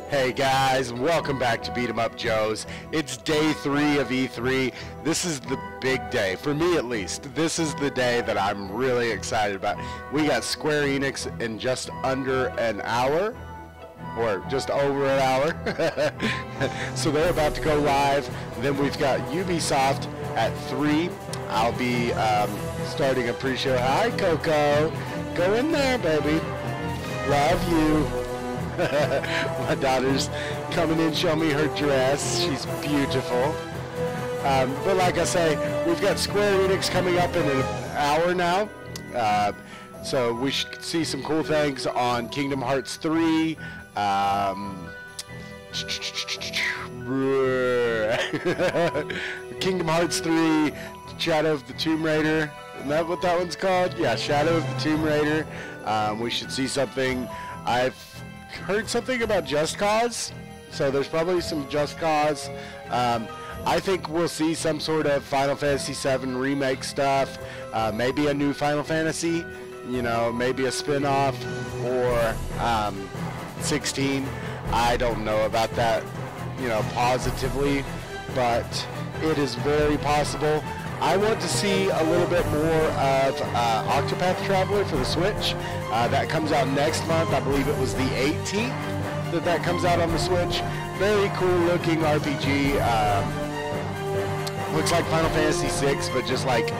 Hey guys, welcome back to Beat 'em Up Joes. It's day 3 of E3. This is the big day, for me at least. This is the day that I'm really excited about. We got Square Enix in just under an hour, or just over an hour. So they're about to go live. Then we've got Ubisoft at 3. I'll be starting a pre-show. Hi Coco, go in there baby, love you. My daughter's coming in, showing me her dress. She's beautiful. But like I say, we've got Square Enix coming up in an hour now. So we should see some cool things on Kingdom Hearts 3. Kingdom Hearts 3, Shadow of the Tomb Raider. Isn't that what that one's called? Yeah, Shadow of the Tomb Raider. We should see something. I've heard something about Just Cause, so there's probably some Just Cause. I think we'll see some sort of Final Fantasy VII remake stuff, maybe a new Final Fantasy, you know, maybe a spin-off, or 16. I don't know about that, you know, positively, but it is very possible. I want to see a little bit more of Octopath Traveler for the Switch. That comes out next month. I believe it was the 18th that comes out on the Switch. Very cool looking RPG. Looks like Final Fantasy VI, but just like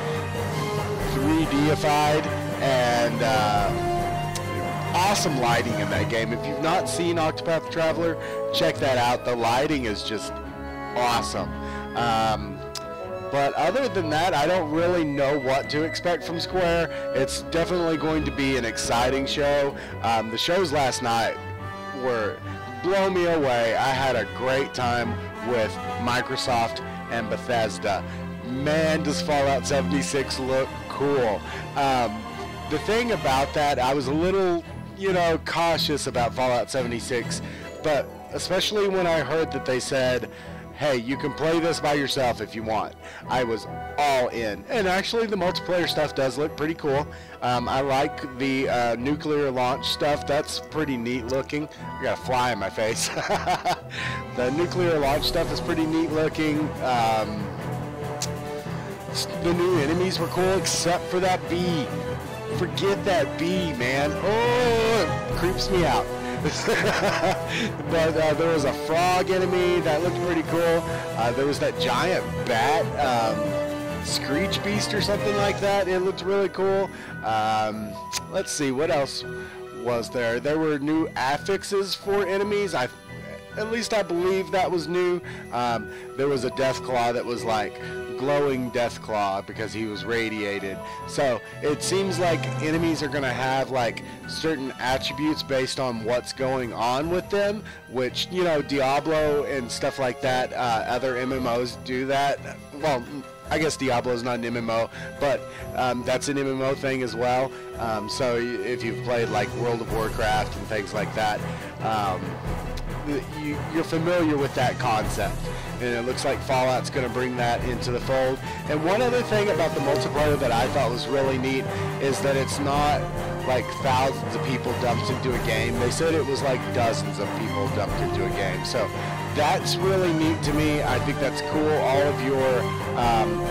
3D-ified, and awesome lighting in that game. If you've not seen Octopath Traveler, check that out. The lighting is just awesome. But other than that, I don't really know what to expect from Square. It's definitely going to be an exciting show. The shows last night were blow me away. I had a great time with Microsoft and Bethesda. Man, does Fallout 76 look cool. The thing about that, I was a little, you know, cautious about Fallout 76, but especially when I heard that they said, hey, you can play this by yourself if you want. I was all in. And actually the multiplayer stuff does look pretty cool. I like the nuclear launch stuff. That's pretty neat looking. I got a fly in my face. The nuclear launch stuff is pretty neat looking. The new enemies were cool except for that bee. Forget that bee, man. Oh, it creeps me out. But there was a frog enemy that looked pretty cool. There was that giant bat, screech beast or something like that. It looked really cool. Let's see, what else was there? There were new affixes for enemies. At least I believe that was new. There was a Deathclaw that was like glowing Deathclaw because he was radiated. So it seems like enemies are going to have like certain attributes based on what's going on with them, which, you know, Diablo and stuff like that, other MMOs do that. Well, I guess Diablo is not an MMO, but that's an MMO thing as well. So if you've played like World of Warcraft and things like that, you're familiar with that concept, and it looks like Fallout's going to bring that into the fold. And one other thing about the multiplayer that I thought was really neat is that it's not like thousands of people dumped into a game. They said it was like dozens of people dumped into a game. So that's really neat to me. I think that's cool. All of your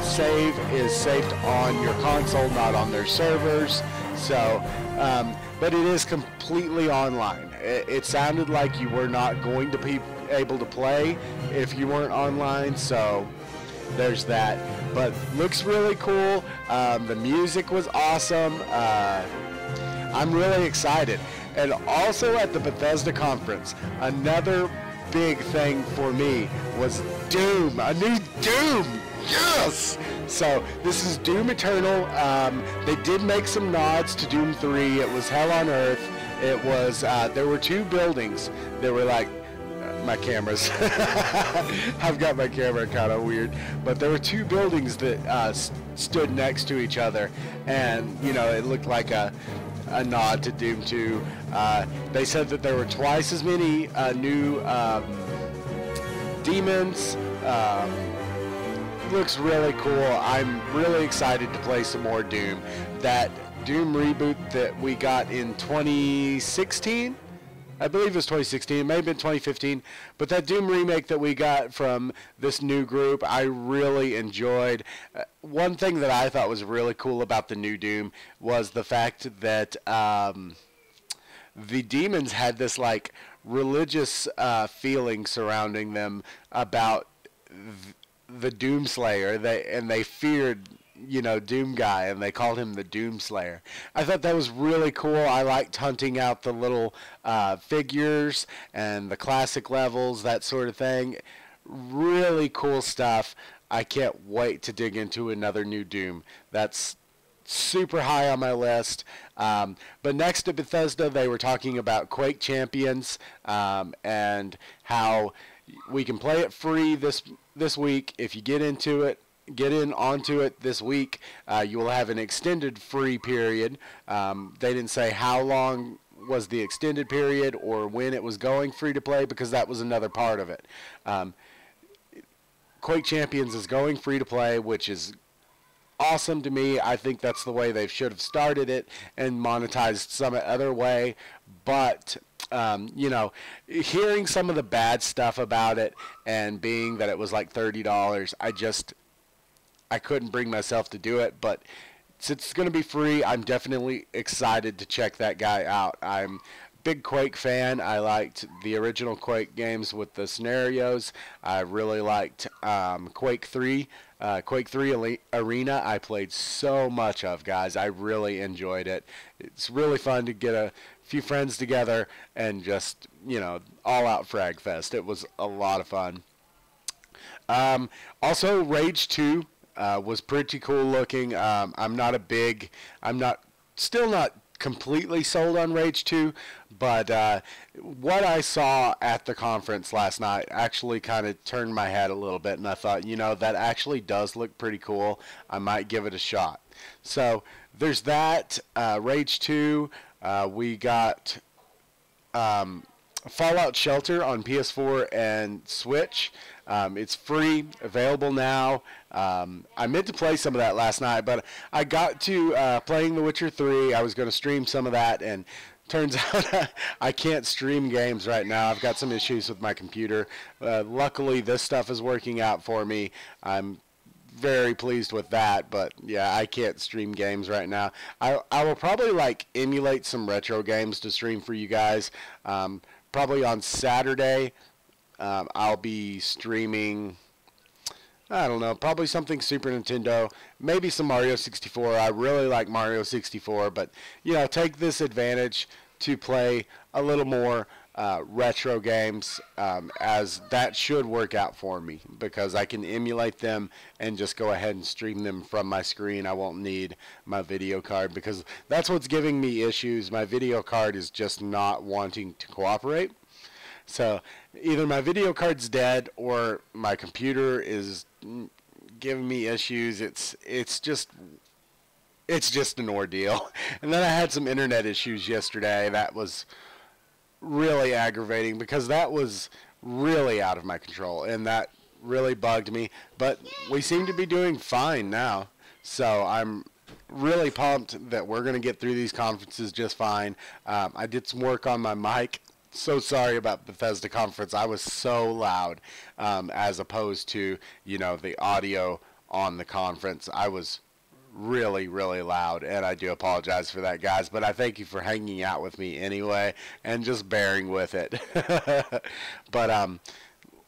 save is saved on your console, not on their servers. So but it is completely online. It sounded like you were not going to be able to play if you weren't online, so there's that. But looks really cool. The music was awesome. I'm really excited. And also at the Bethesda conference, another big thing for me was Doom, a new Doom. Yes! So this is Doom Eternal. They did make some nods to Doom 3. It was Hell on Earth. It was, there were 2 buildings. They were like, my cameras. I've got my camera kind of weird. But there were 2 buildings that stood next to each other. And, you know, it looked like a nod to Doom 2. They said that there were twice as many new demons. Looks really cool. I'm really excited to play some more Doom. That Doom reboot that we got in 2016 I believe it was 2016. It may have been 2015. But that Doom remake that we got from this new group, I really enjoyed. One thing that I thought was really cool about the new Doom was the fact that the demons had this like religious feeling surrounding them about the Doomslayer. They feared, you know, Doom Guy, and they called him the Doomslayer. I thought that was really cool. I liked hunting out the little figures and the classic levels, that sort of thing. Really cool stuff. I can't wait to dig into another new Doom. That's super high on my list. But next to Bethesda, they were talking about Quake Champions and how we can play it free this week. If you get in onto it this week, you will have an extended free period. They didn't say how long was the extended period or when it was going free to play, because that was another part of it. Quake Champions is going free to play, which is awesome to me. I think that's the way they should have started it and monetized some other way. But you know, hearing some of the bad stuff about it and being that it was like $30, I couldn't bring myself to do it. But since it's going to be free, I'm definitely excited to check that guy out. I'm a big Quake fan. I liked the original Quake games with the scenarios. I really liked Quake 3. Quake 3 Arena I played so much of, guys. I really enjoyed it. It's really fun to get a few friends together and just, you know, all out frag fest. It was a lot of fun. Also, Rage 2 was pretty cool looking. Still not completely sold on Rage 2, but what I saw at the conference last night actually kind of turned my head a little bit, and I thought, you know, that actually does look pretty cool. I might give it a shot. So there's that. Rage 2. We got Fallout Shelter on PS4 and Switch. It's free, available now. I meant to play some of that last night, but I got to playing The Witcher 3. I was going to stream some of that, and turns out I can't stream games right now. I've got some issues with my computer. Luckily, this stuff is working out for me. I'm very pleased with that, but yeah, I can't stream games right now. I will probably like emulate some retro games to stream for you guys. Probably on Saturday, I'll be streaming, I don't know, probably something Super Nintendo, maybe some Mario 64. I really like Mario 64, but, you know, take this advantage to play a little more retro games, as that should work out for me, because I can emulate them and just go ahead and stream them from my screen. I won't need my video card, because that's what's giving me issues. My video card is just not wanting to cooperate. So either my video card's dead or my computer is giving me issues. It's just an ordeal. And then I had some internet issues yesterday. That was really aggravating, because that was really out of my control, and that really bugged me. But we seem to be doing fine now, so I'm really pumped that we're going to get through these conferences just fine. I did some work on my mic. So sorry about Bethesda conference. I was so loud, as opposed to, you know, the audio on the conference. I was really, really loud, and I do apologize for that, guys, but I thank you for hanging out with me anyway and just bearing with it. But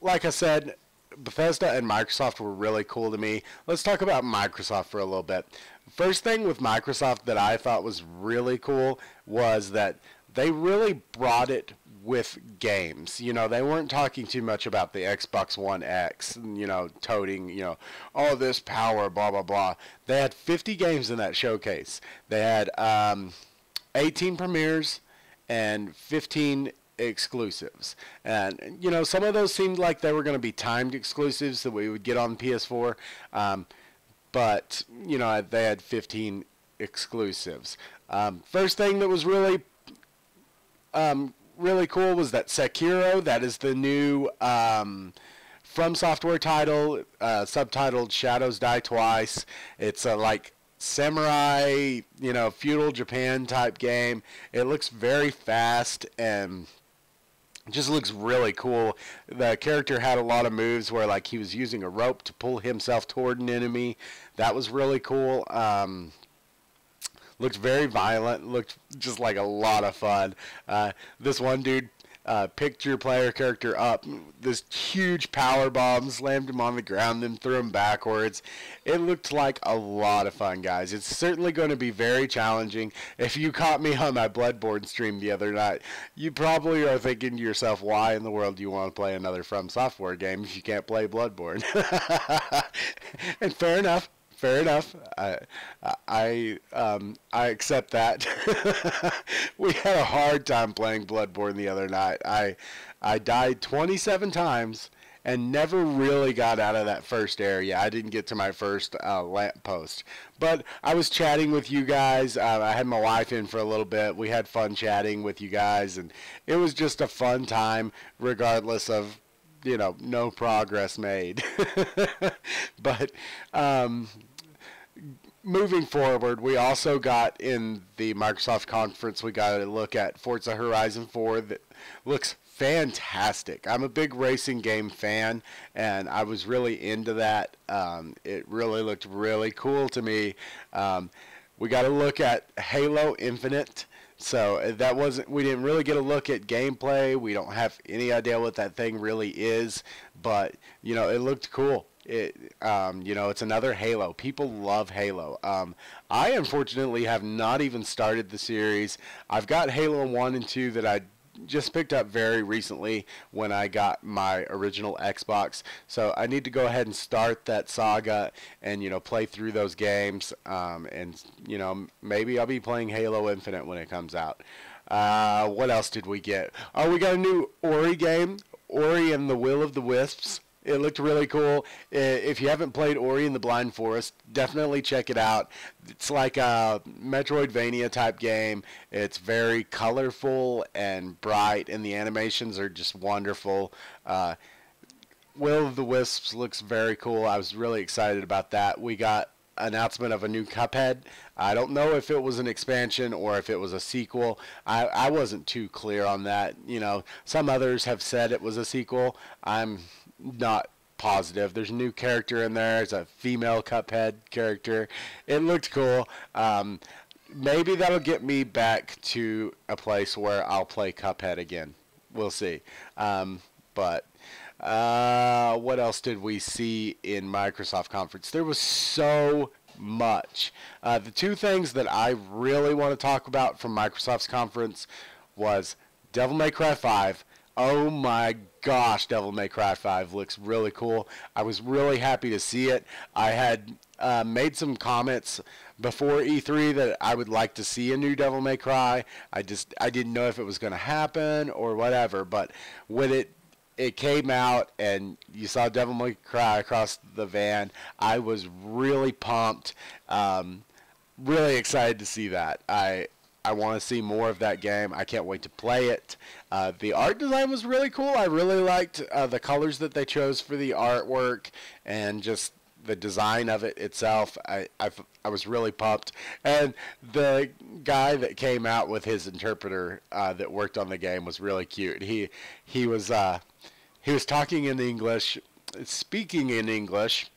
like I said, Bethesda and Microsoft were really cool to me. Let's talk about Microsoft for a little bit. First thing with Microsoft that I thought was really cool was that they really brought it with games. You know, they weren't talking too much about the Xbox One X, you know, toting, you know, all this power, blah, blah, blah. They had 50 games in that showcase. They had 18 premieres and 15 exclusives. And, you know, some of those seemed like they were going to be timed exclusives that we would get on PS4. But, you know, they had 15 exclusives. First thing that was really cool was that Sekiro, that is the new From Software title, subtitled Shadows Die Twice. It's a like samurai, you know, feudal Japan type game. It looks very fast, and just looks really cool. The character had a lot of moves where like he was using a rope to pull himself toward an enemy. That was really cool. Looked very violent. Looked just like a lot of fun. This one dude picked your player character up. This huge power bomb slammed him on the ground, then threw him backwards. It looked like a lot of fun, guys. It's certainly going to be very challenging. If you caught me on my Bloodborne stream the other night, you probably are thinking to yourself, why in the world do you want to play another From Software game if you can't play Bloodborne? And fair enough. Fair enough. I accept that. We had a hard time playing Bloodborne the other night. I died 27 times and never really got out of that first area. I didn't get to my first lamppost. But I was chatting with you guys. I had my wife in for a little bit. We had fun chatting with you guys, and it was just a fun time regardless of, you know, no progress made. But moving forward, we also got in the Microsoft conference, we got a look at Forza Horizon 4 that looks fantastic. I'm a big racing game fan, and I was really into that. It really looked really cool to me. We got a look at Halo Infinite. So that wasn't, we didn't really get a look at gameplay. We don't have any idea what that thing really is, but you know, it looked cool. It, you know, it's another Halo. People love Halo. I unfortunately have not even started the series. I've got Halo 1 and 2 that I just picked up very recently when I got my original Xbox. So I need to go ahead and start that saga and, you know, play through those games. And, you know, maybe I'll be playing Halo Infinite when it comes out. What else did we get? Oh, we got a new Ori game, Ori and the Will of the Wisps. It looked really cool. If you haven't played Ori and the Blind Forest, definitely check it out. It's like a Metroidvania type game. It's very colorful and bright, and the animations are just wonderful. Will of the Wisps looks very cool. I was really excited about that. We got announcement of a new Cuphead. I don't know if it was an expansion or if it was a sequel. I wasn't too clear on that. You know, some others have said it was a sequel. I'm not positive. There's a new character in there. It's a female Cuphead character. It looked cool. Maybe that'll get me back to a place where I'll play Cuphead again. We'll see. But what else did we see in Microsoft conference? There was so much. The two things that I really want to talk about from Microsoft's conference was Devil May Cry 5. Oh my gosh, Devil May Cry 5 looks really cool. I was really happy to see it. I had made some comments before E3 that I would like to see a new Devil May Cry. I didn't know if it was going to happen or whatever, but when it came out and you saw Devil May Cry across the van, I was really pumped, really excited to see that. I want to see more of that game. I can't wait to play it. The art design was really cool. I really liked the colors that they chose for the artwork and just the design of it itself. I was really pumped. And the guy that came out with his interpreter that worked on the game was really cute. He was talking in English, speaking in English.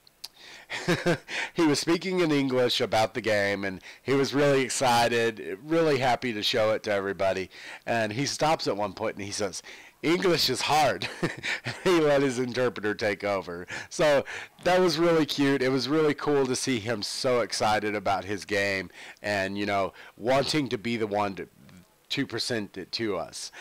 He was speaking in English about the game, and he was really excited, really happy to show it to everybody. And he stops at one point and he says, "English is hard." He let his interpreter take over. So that was really cute. It was really cool to see him so excited about his game and, you know, wanting to be the one to present it to us,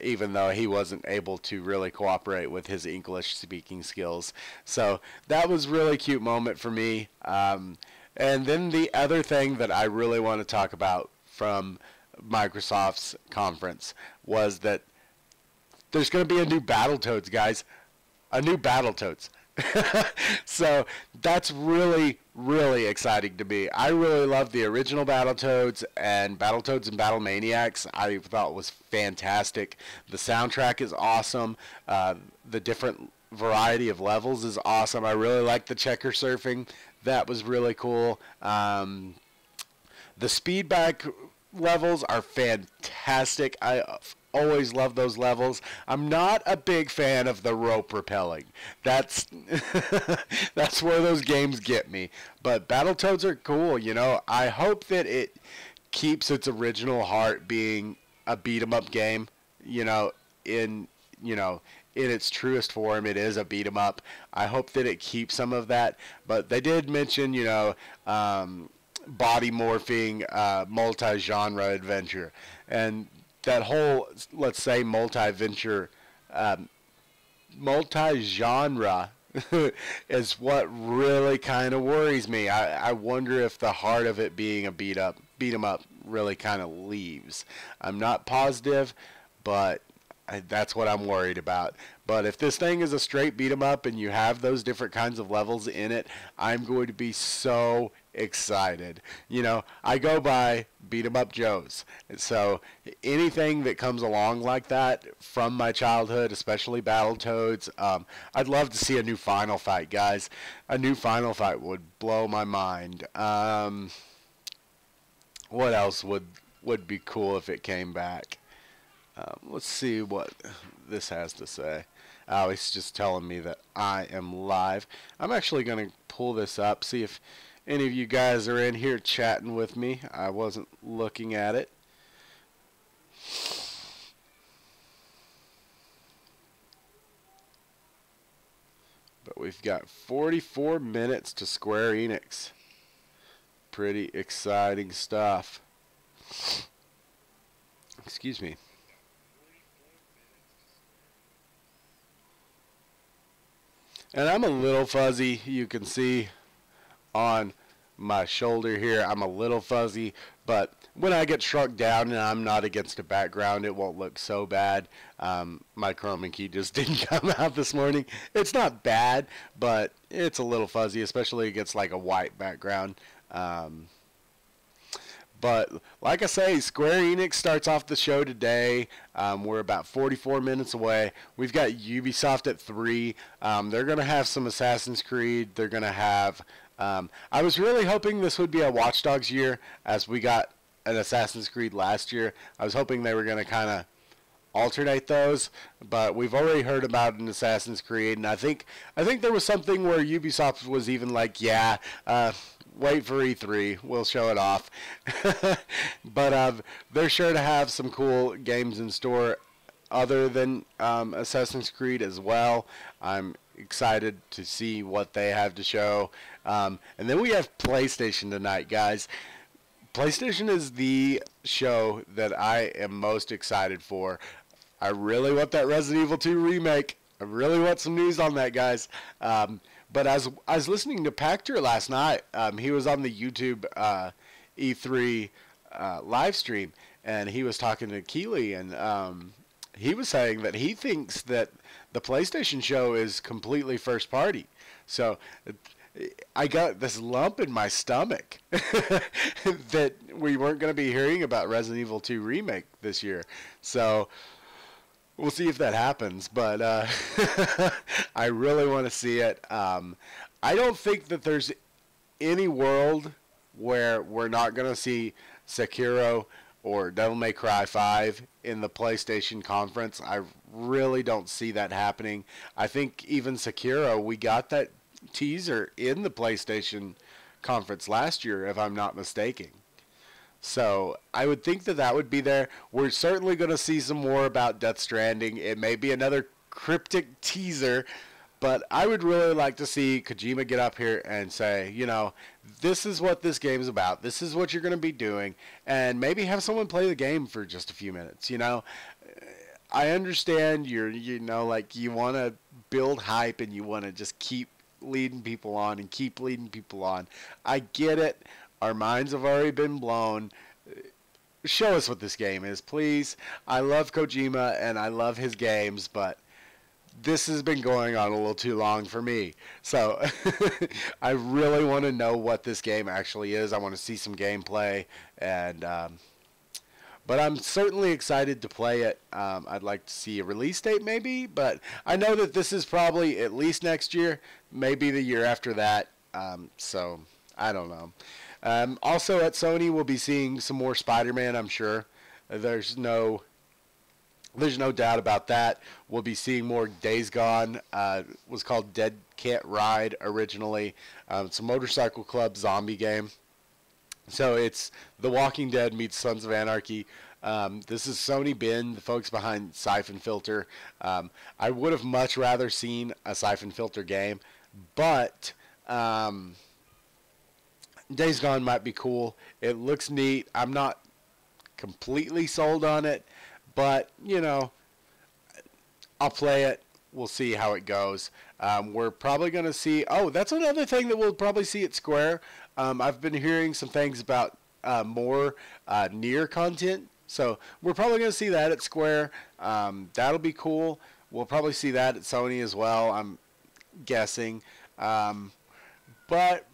even though he wasn't able to really cooperate with his English speaking skills. So that was a really cute moment for me. And then the other thing that I really want to talk about from Microsoft's conference was that there's going to be a new Battletoads, guys. A new Battletoads. So that's really, really exciting to me. I really love the original Battletoads and Battlemaniacs. I thought it was fantastic. The soundtrack is awesome. The different variety of levels is awesome. I really like the checker surfing. That was really cool. The speedback levels are fantastic. I always love those levels. I'm not a big fan of the rope rappelling. That's that's where those games get me. But Battletoads are cool, you know. I hope that it keeps its original heart being a beat 'em up game, you know, in you know, in its truest form. It is a beat 'em up. I hope that it keeps some of that. But they did mention, you know, body morphing, multi-genre adventure, and that whole, let's say, multi-genre is what really kind of worries me. I wonder if the heart of it being a beat 'em up really kind of leaves. I'm not positive, but that's what I'm worried about. But if this thing is a straight beat 'em up and you have those different kinds of levels in it, I'm going to be so excited. You know, I go by beat 'em up Joes. So anything that comes along like that from my childhood, especially Battletoads, I'd love to see a new Final Fight, guys. A new Final Fight would blow my mind. What else would be cool if it came back? Let's see what this has to say. Oh, it's just telling me that I am live. I'm actually going to pull this up, see if any of you guys are in here chatting with me. I wasn't looking at it. But we've got 44 minutes to Square Enix. Pretty exciting stuff. Excuse me. And I'm a little fuzzy. You can see on my shoulder here, I'm a little fuzzy. But when I get shrunk down and I'm not against a background, it won't look so bad. My chroma key just didn't come out this morning. It's not bad, but it's a little fuzzy, especially against like a white background. But like I say, Square Enix starts off the show today. We're about 44 minutes away. We've got Ubisoft at 3. They're going to have some Assassin's Creed. They're going to have... I was really hoping this would be a Watch Dogs year, as we got an Assassin's Creed last year. I was hoping they were going to kind of alternate those, but we've already heard about an Assassin's Creed, and I think there was something where Ubisoft was even like, yeah, wait for E3, we'll show it off. But they're sure to have some cool games in store other than Assassin's Creed as well. I'm excited to see what they have to show. And then we have PlayStation tonight, guys. PlayStation is the show that I am most excited for. I really want that Resident Evil 2 remake. I really want some news on that, guys. But as I was listening to Pactor last night, he was on the YouTube E3 live stream, and he was talking to Keeley, and he was saying that he thinks that the PlayStation show is completely first party. So I got this lump in my stomach that we weren't going to be hearing about Resident Evil 2 remake this year. So we'll see if that happens, but I really want to see it. I don't think that there's any world where we're not going to see Sekiro or Devil May Cry 5 in the PlayStation conference. I really don't see that happening. I think even Sekiro, we got that teaser in the PlayStation conference last year, if I'm not mistaken. So I would think that that would be there. We're certainly going to see some more about Death Stranding. It may be another cryptic teaser, but I would really like to see Kojima get up here and say, you know, this is what this game is about. This is what you're going to be doing. And maybe have someone play the game for just a few minutes, you know. I understand you know, like you want to build hype and you want to just keep leading people on and keep leading people on. I get it. Our minds have already been blown. Show us what this game is, please. I love Kojima and I love his games, but this has been going on a little too long for me. So I really want to know what this game actually is. I want to see some gameplay, and but I'm certainly excited to play it. I'd like to see a release date maybe, but I know that this is probably at least next year, maybe the year after that. So I don't know. Also at Sony, we'll be seeing some more Spider-Man, I'm sure. There's no There's no doubt about that. We'll be seeing more Days Gone. Was called Dead Can't Ride originally. It's a motorcycle club zombie game. So it's The Walking Dead meets Sons of Anarchy. This is Sony Bin, the folks behind Siphon Filter. I would have much rather seen a Siphon Filter game, but Days Gone might be cool. It looks neat. I'm not completely sold on it, but you know, I'll play it. We'll see how it goes. We're probably going to see. Oh, that's another thing that we'll probably see at Square. I've been hearing some things about more near content, so we're probably going to see that at Square. That'll be cool. We'll probably see that at Sony as well, I'm guessing. But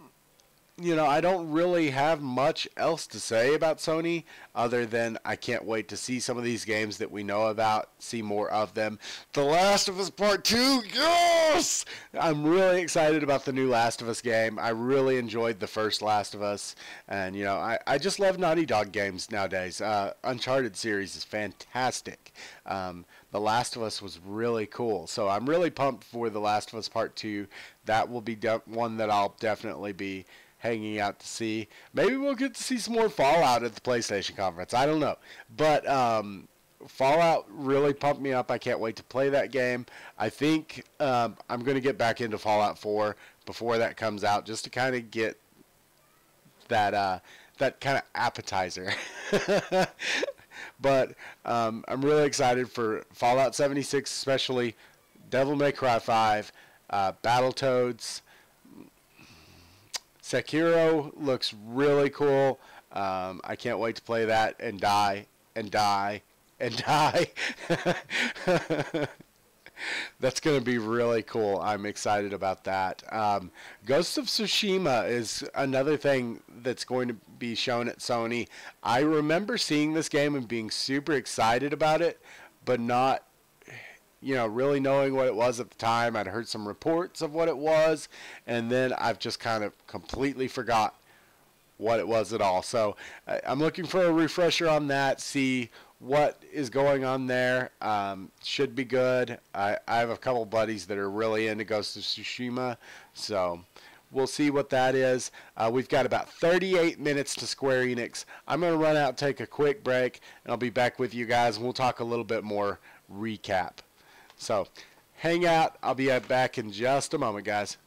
you know, I don't really have much else to say about Sony other than I can't wait to see some of these games that we know about, see more of them. The Last of Us Part 2, yes! I'm really excited about the new Last of Us game. I really enjoyed the first Last of Us, and you know, I just love Naughty Dog games nowadays. Uncharted series is fantastic. The Last of Us was really cool, so I'm really pumped for The Last of Us Part 2. That will be one that I'll definitely be hanging out to see. Maybe we'll get to see some more Fallout at the PlayStation conference. I don't know. But Fallout really pumped me up. I can't wait to play that game. I think I'm going to get back into Fallout 4 before that comes out, just to kind of get that kind of appetizer. But I'm really excited for Fallout 76, especially Devil May Cry 5, Battletoads. Sekiro looks really cool. I can't wait to play that and die and die and die. That's going to be really cool. I'm excited about that. Ghost of Tsushima is another thing that's going to be shown at Sony. I remember seeing this game and being super excited about it, but not, you know, really knowing what it was at the time. I'd heard some reports of what it was, and then I've just kind of completely forgot what it was at all. So I'm looking for a refresher on that, see what is going on there. Should be good. I have a couple buddies that are really into Ghost of Tsushima, so we'll see what that is. We've got about 38 minutes to Square Enix. I'm going to run out, take a quick break, and I'll be back with you guys, and we'll talk a little bit more recap. So hang out. I'll be back in just a moment, guys.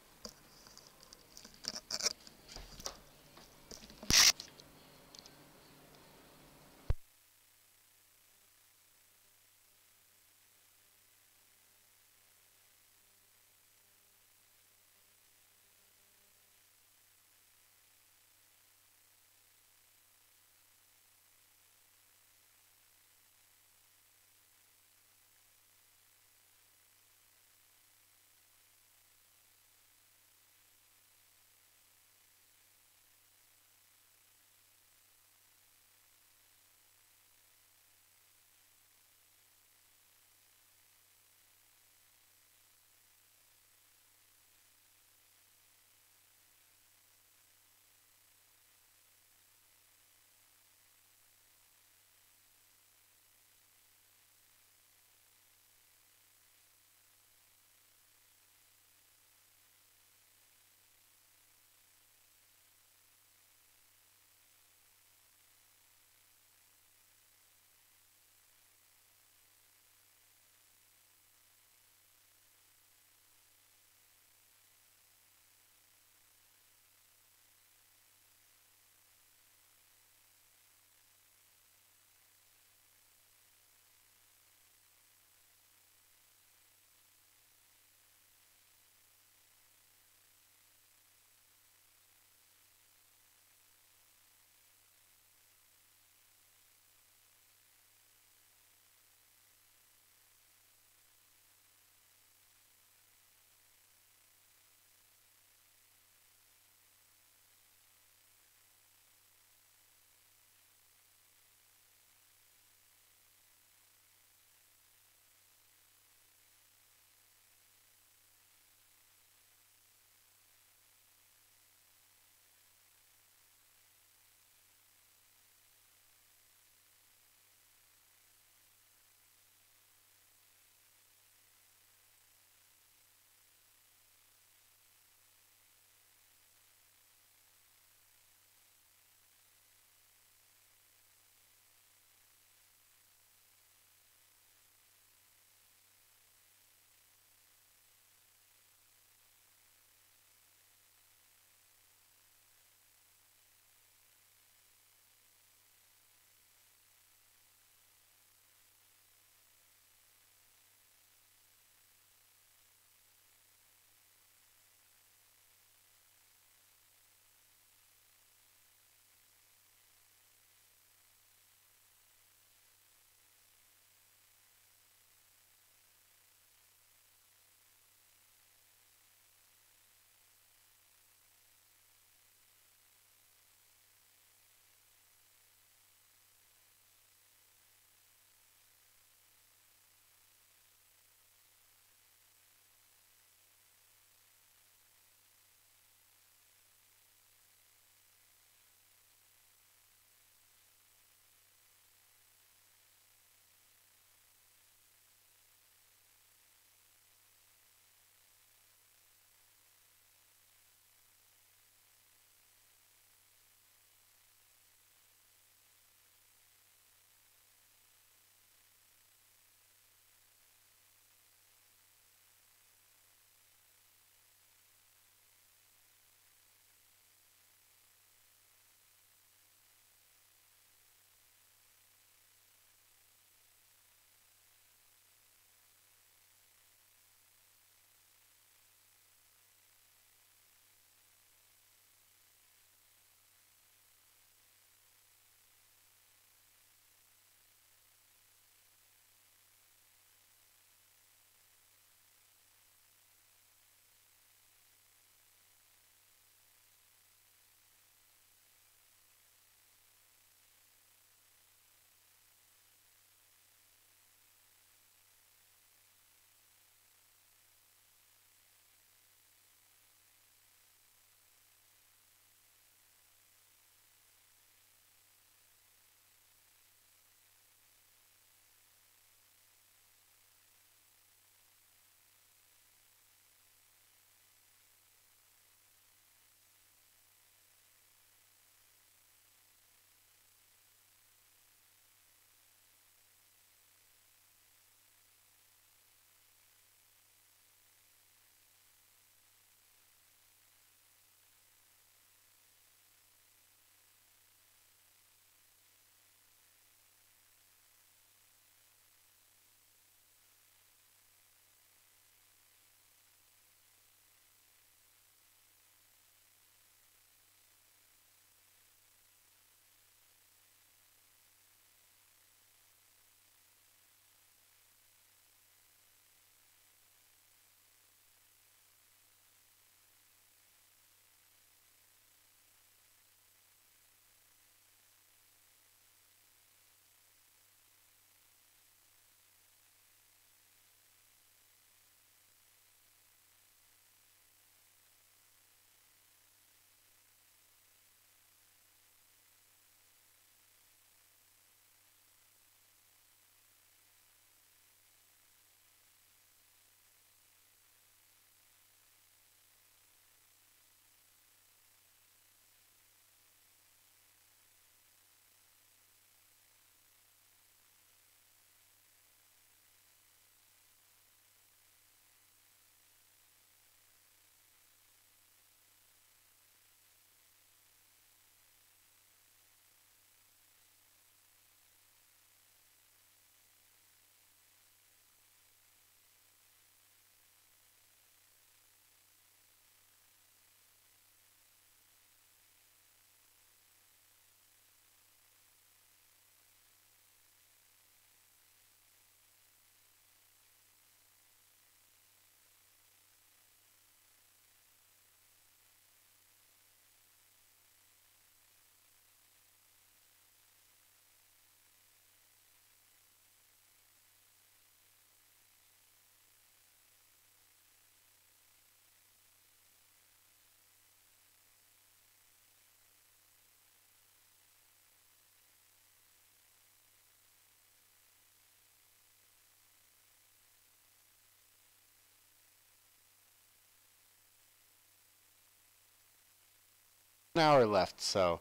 an hour left, so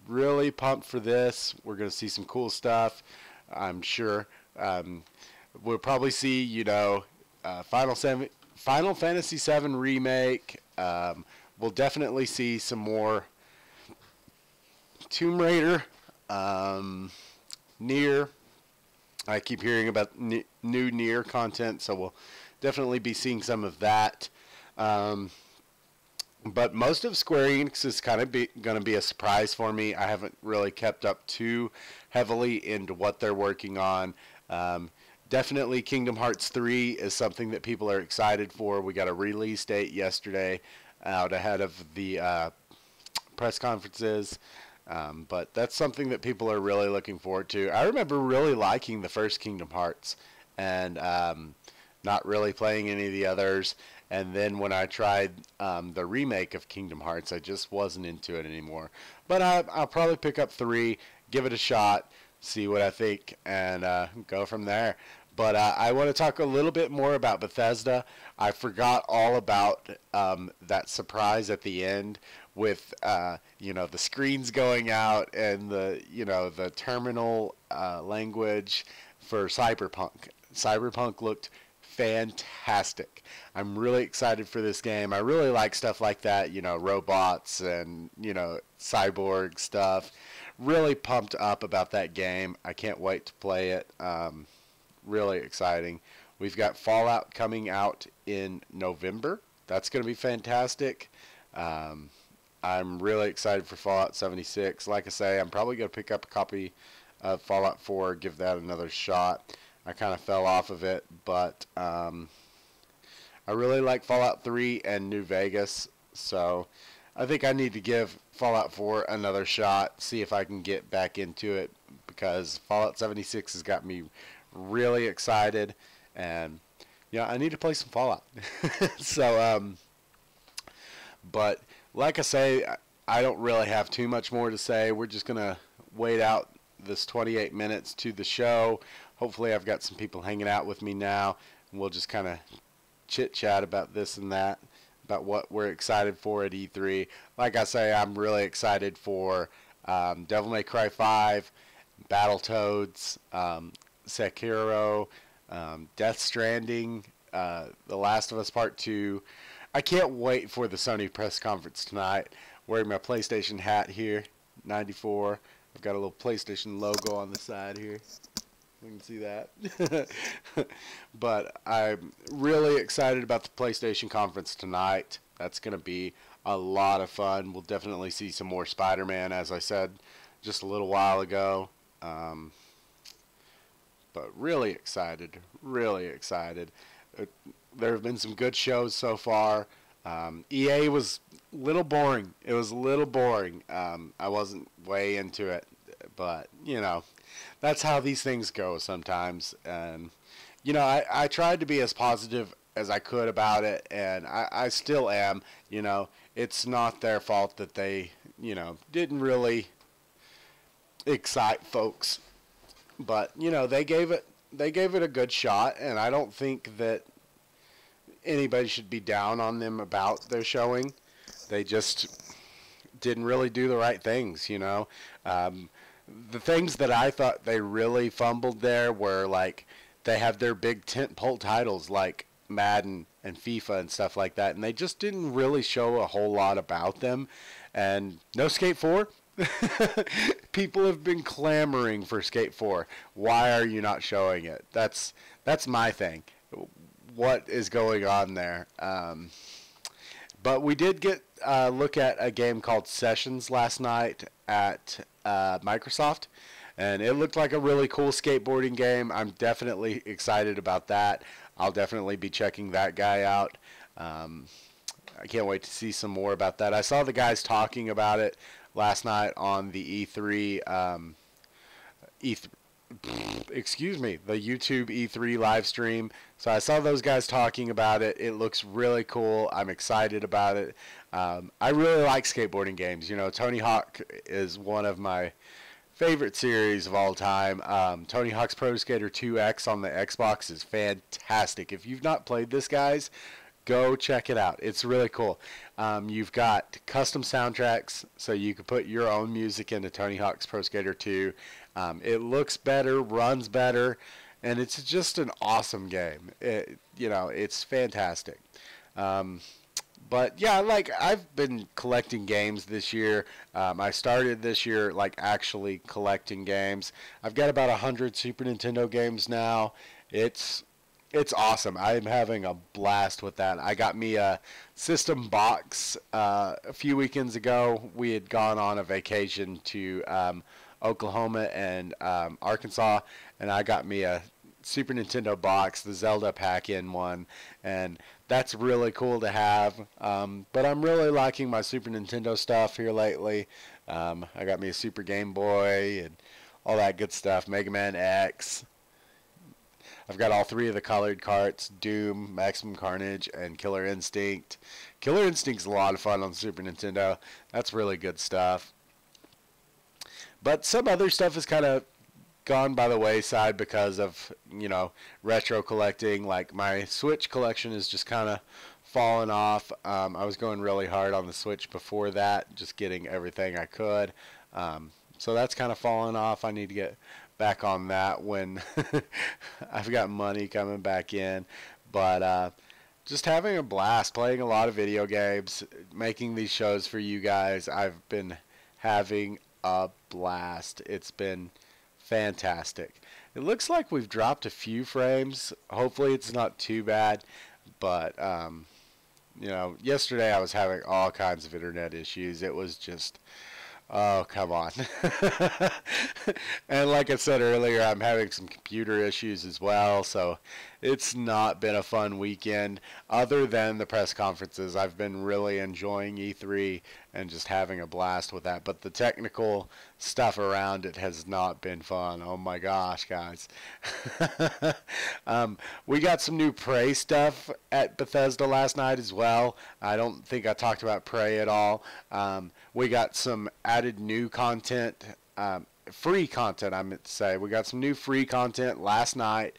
really pumped for this. We're going to see some cool stuff, I'm sure. We'll probably see, you know, Final Fantasy VII Remake. We'll definitely see some more Tomb Raider, Nier. I keep hearing about new Nier content, so we'll definitely be seeing some of that. But most of Square Enix is kind of going to be a surprise for me. I haven't really kept up too heavily into what they're working on. Definitely Kingdom Hearts 3 is something that people are excited for. We got a release date yesterday out ahead of the press conferences. But that's something that people are really looking forward to. I remember really liking the first Kingdom Hearts and not really playing any of the others. And then when I tried the remake of Kingdom Hearts, I just wasn't into it anymore. But I'll probably pick up 3, give it a shot, see what I think, and go from there. But I want to talk a little bit more about Bethesda. I forgot all about that surprise at the end with you know, the screens going out and the terminal language for Cyberpunk. Cyberpunk looked fantastic. I'm really excited for this game. I really like stuff like that, you know, robots and, you know, cyborg stuff. Really pumped up about that game. I can't wait to play it. Really exciting. We've got Fallout coming out in November. That's going to be fantastic. I'm really excited for Fallout 76. Like I say, I'm probably going to pick up a copy of Fallout 4, give that another shot. I kind of fell off of it, but I really like Fallout 3 and New Vegas, so I think I need to give Fallout 4 another shot, see if I can get back into it, because Fallout 76 has got me really excited, and yeah, I need to play some Fallout. So, but like I say, I don't really have too much more to say. We're just gonna wait out this 28 minutes to the show. Hopefully I've got some people hanging out with me now, and we'll just kind of chit chat about this and that, about what we're excited for at E3. Like I say, I'm really excited for Devil May Cry 5, Battletoads, Sekiro, Death Stranding, The Last of Us Part 2. I can't wait for the Sony press conference tonight. Wearing my PlayStation hat here, 94. I've got a little PlayStation logo on the side here. You can see that. But I'm really excited about the PlayStation conference tonight. That's going to be a lot of fun. We'll definitely see some more Spider-Man, as I said just a little while ago. But really excited. Really excited. There have been some good shows so far. EA was a little boring. It was a little boring. I wasn't way into it. But, you know, that's how these things go sometimes. And, you know, I tried to be as positive as I could about it, and I still am. You know, it's not their fault that they, you know, didn't really excite folks. But, you know, they gave it a good shot, and I don't think that anybody should be down on them about their showing. They just didn't really do the right things, you know. The things that I thought they really fumbled there were, like, they have their big tentpole titles like Madden and FIFA and stuff like that, and they just didn't really show a whole lot about them. And no Skate 4. People have been clamoring for Skate 4. Why are you not showing it? That's my thing. What is going on there? But we did get a look at a game called Sessions last night at Microsoft, and it looked like a really cool skateboarding game. I'm definitely excited about that. I'll definitely be checking that guy out. I can't wait to see some more about that. I saw the guys talking about it last night on the the YouTube E3 live stream. So I saw those guys talking about it. It looks really cool. I'm excited about it. I really like skateboarding games. You know, Tony Hawk is one of my favorite series of all time. Tony Hawk's Pro Skater 2X on the Xbox is fantastic. If you've not played this, guys, Go check it out. It's really cool. You've got custom soundtracks, so you can put your own music into Tony Hawk's Pro Skater 2. It looks better, runs better, and it's just an awesome game. It's fantastic. But yeah, like I've been collecting games this year. I started this year like actually collecting games. I've got about 100 Super Nintendo games now. It's awesome. I'm having a blast with that. I got me a system box a few weekends ago. We had gone on a vacation to Oklahoma and Arkansas, and I got me a Super Nintendo box, the Zelda pack-in one, and that's really cool to have. But I'm really liking my Super Nintendo stuff here lately. I got me a Super Game Boy and all that good stuff, Mega Man X. I've got all 3 of the colored carts, Doom, Maximum Carnage, and Killer Instinct. Killer Instinct's a lot of fun on Super Nintendo. That's really good stuff. But some other stuff is kind of gone by the wayside because of, retro collecting. Like my Switch collection is just kind of fallen off. I was going really hard on the Switch before that, just getting everything I could. So that's kind of fallen off. I need to get back on that when I've got money coming back in. But just having a blast, playing a lot of video games, making these shows for you guys. I've been having a blast. It's been fantastic. It looks like we've dropped a few frames. Hopefully it's not too bad, but yesterday I was having all kinds of internet issues. It was just, oh, come on. And like I said earlier, I'm having some computer issues as well, so it's not been a fun weekend. Other than the press conferences, I've been really enjoying E3 and just having a blast with that. But the technical stuff around it has not been fun. Oh my gosh, guys. We got some new Prey stuff at Bethesda last night as well. I don't think I talked about Prey at all. We got some added new content, free content, I meant to say. We got some new free content last night.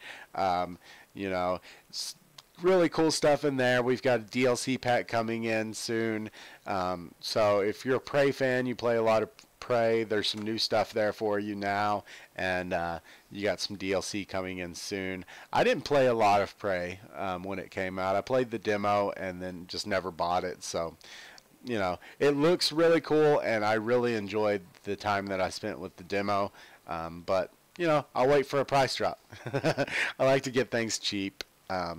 Really cool stuff in there. We've got a DLC pack coming in soon. So if you're a Prey fan, you play a lot of Prey, there's some new stuff there for you now, and you got some DLC coming in soon. I didn't play a lot of Prey when it came out. I played the demo and then just never bought it. So, it looks really cool, and I really enjoyed the time that I spent with the demo. But I'll wait for a price drop. I like to get things cheap. A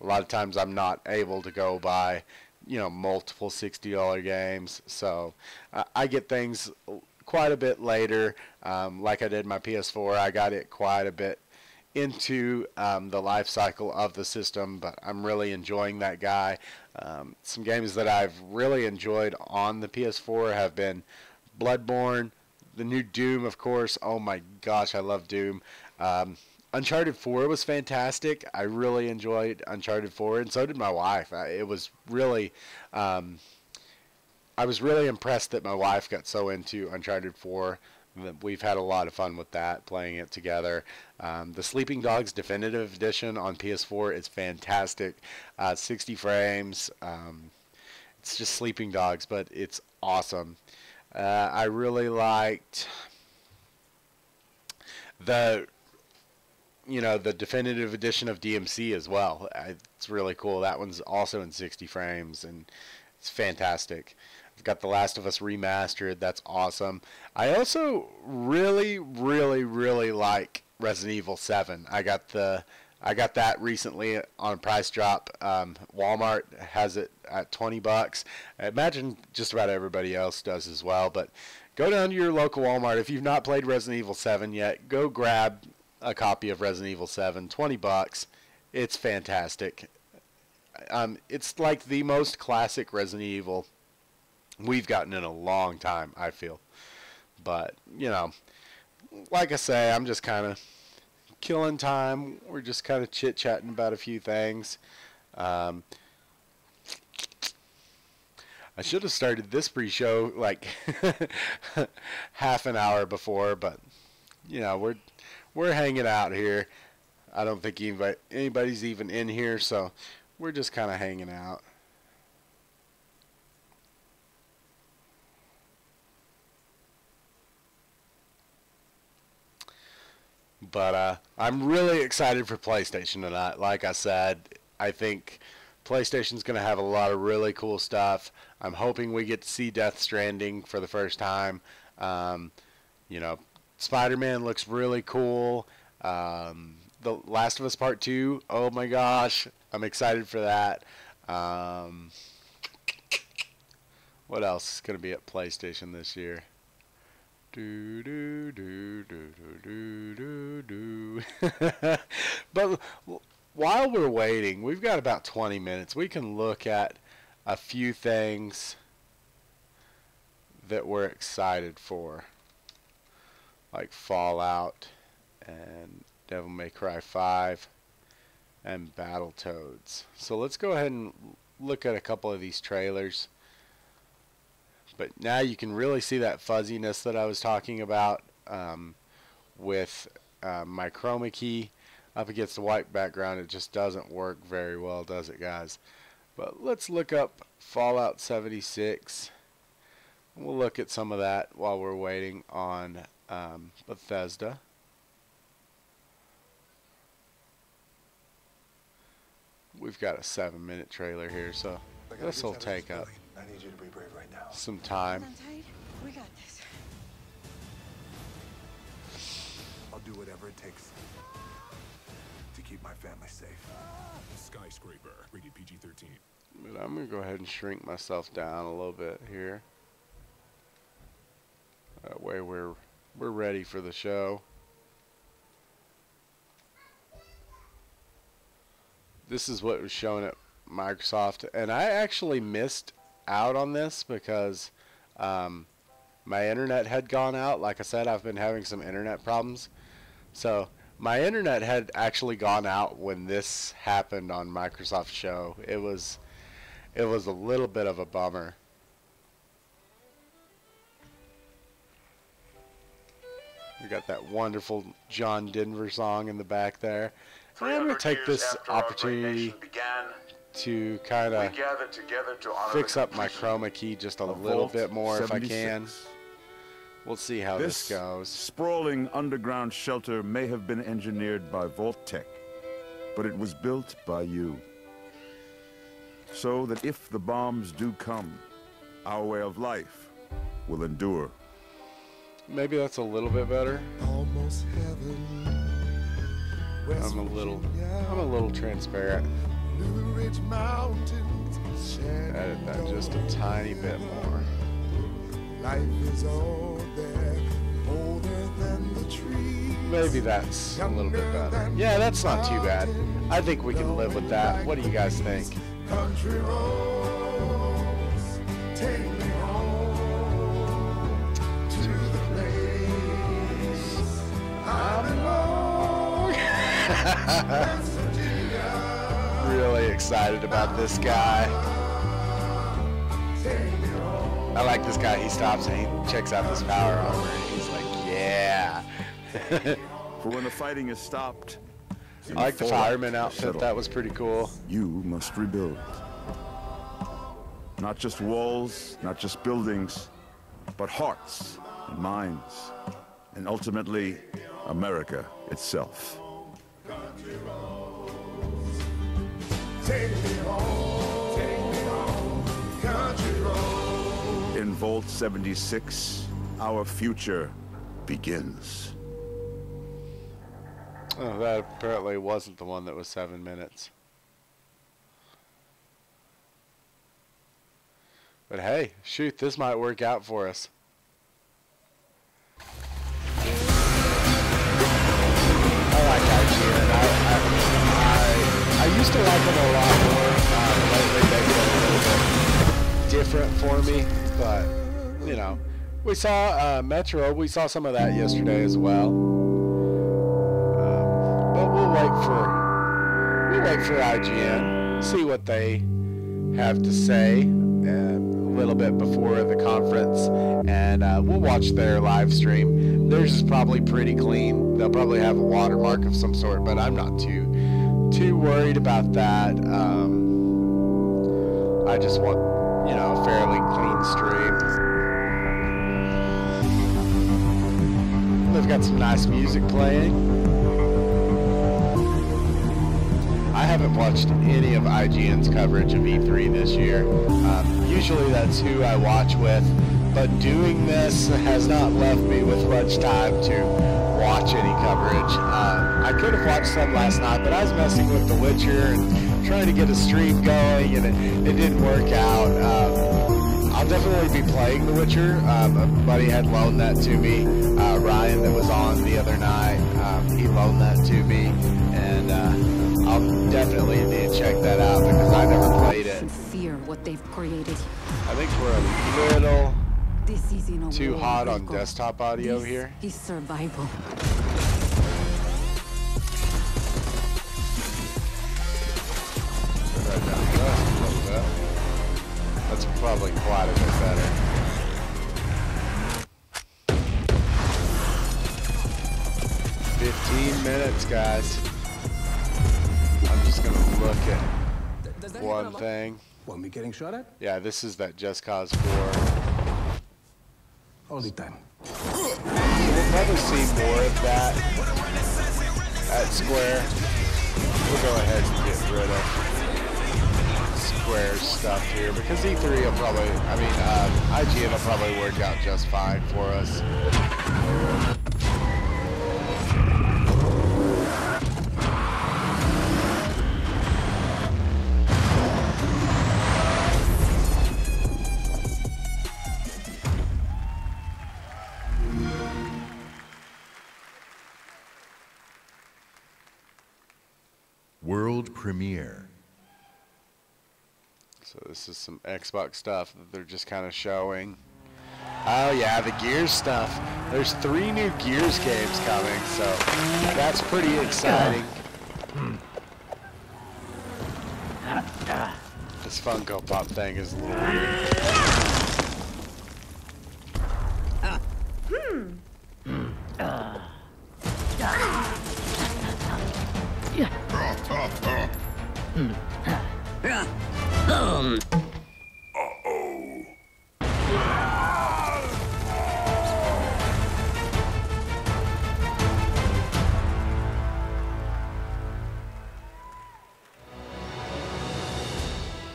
lot of times I'm not able to go buy, multiple $60 games. So I get things quite a bit later. Like I did my PS4, I got it quite a bit into the life cycle of the system, but I'm really enjoying that guy. Some games that I've really enjoyed on the PS4 have been Bloodborne, the new Doom, of course. Oh my gosh, I love Doom. Uncharted 4 was fantastic. I really enjoyed Uncharted 4, and so did my wife. I was really impressed that my wife got so into Uncharted 4. We've had a lot of fun with that, playing it together. The Sleeping Dogs Definitive Edition on PS4 is fantastic. 60 frames. It's just Sleeping Dogs, but it's awesome. I really liked the definitive edition of DMC as well. It's really cool. That one's also in 60 frames, and it's fantastic. I've got The Last of Us Remastered. That's awesome. I also really, really, really like Resident Evil 7. I got that recently on a price drop. Walmart has it at $20. I imagine just about everybody else does as well. But go down to your local Walmart. If you've not played Resident Evil 7 yet, go grab a copy of Resident Evil 7. $20. It's fantastic. It's like the most classic Resident Evil we've gotten in a long time, I feel. But, like I say, I'm just kind of killing time. We're just kind of chit-chatting about a few things. I should have started this pre-show like half an hour before, but we're hanging out here. I don't think anybody's even in here, so we're just kind of hanging out. But I'm really excited for PlayStation tonight. Like I said, I think PlayStation's going to have a lot of really cool stuff. I'm hoping we get to see Death Stranding for the first time. You know, Spider-Man looks really cool. The Last of Us Part 2, oh my gosh, I'm excited for that. What else is going to be at PlayStation this year? Do do do do do do do do. But while we're waiting, we've got about 20 minutes. We can look at a few things that we're excited for, like Fallout and Devil May Cry 5 and Battletoads. So let's go ahead and look at a couple of these trailers. But now you can really see that fuzziness that I was talking about with my chroma key up against the white background. It just doesn't work very well, does it, guys? But let's look up Fallout 76. We'll look at some of that while we're waiting on Bethesda. We've got a 7-minute trailer here, so this will take up some time. We got this. I'll do whatever it takes to keep my family safe. Skyscraper, rated PG-13. But I'm going to go ahead and shrink myself down a little bit here. That way we're ready for the show. This is what was shown at Microsoft, and I actually missed out on this because my internet had gone out. Like I said, I've been having some internet problems. So my internet had actually gone out when this happened on Microsoft show. It was a little bit of a bummer. We got that wonderful John Denver song in the back there. And I'm going to take this opportunity to kind of fix up my chroma key just a little bit more if I can. We'll see how this goes. Sprawling underground shelter may have been engineered by Vault Tech, but it was built by you. So that if the bombs do come, our way of life will endure. Maybe that's a little bit better. Almost heaven. I'm a little transparent. Edit that just a tiny bit more. Life is all there, older than the tree. Maybe that's a little bit better. Yeah, that's not too bad. I think we can live with that. What do you guys think? Country roads, take me home to the place I belong. Really excited about this guy. I like this guy. He stops and he checks out this power armor and he's like, yeah. For when the fighting is stopped, I like the fireman outfit. That was pretty cool. You must rebuild. Not just walls, not just buildings, but hearts and minds, and ultimately, America itself. Take me home, country road. In Vault 76, our future begins. Oh, that apparently wasn't the one that was 7 minutes. But hey, shoot, this might work out for us. I like IGN. I used to like them a lot more. Lately they've been a little bit different for me. But, you know, we saw Metro. We saw some of that yesterday as well. But we'll wait for IGN, see what they have to say a little bit before the conference, and we'll watch their live stream. Theirs is probably pretty clean. They'll probably have a watermark of some sort, but I'm not too too worried about that. I just want, you know, a fairly clean stream. They've got some nice music playing. I haven't watched any of IGN's coverage of E3 this year. Usually that's who I watch with, but doing this has not left me with much time to watch any coverage. I could have watched some last night, but I was messing with The Witcher and trying to get a stream going, and it didn't work out. I'll definitely be playing The Witcher. A buddy had loaned that to me. Ryan, that was on the other night, he loaned that to me, and I'll definitely need to check that out because I never played it. Fear what they've created. I think we're a little This is in a too war hot with on God. desktop audio This here. is survival. Turn that down just a little bit. That's probably quite a bit better. $15 guys. I'm just gonna look at one thing. Want me getting shot at? Yeah, this is that Just Cause 4. Only time. We'll probably see more of that at Square. We'll go ahead and get rid of Square stuff here because E3 will probably, IGN will probably work out just fine for us. World premiere. So this is some Xbox stuff that they're just kind of showing. Oh yeah, the Gears stuff. There's 3 new Gears games coming, so that's pretty exciting. This Funko Pop thing is a little weird.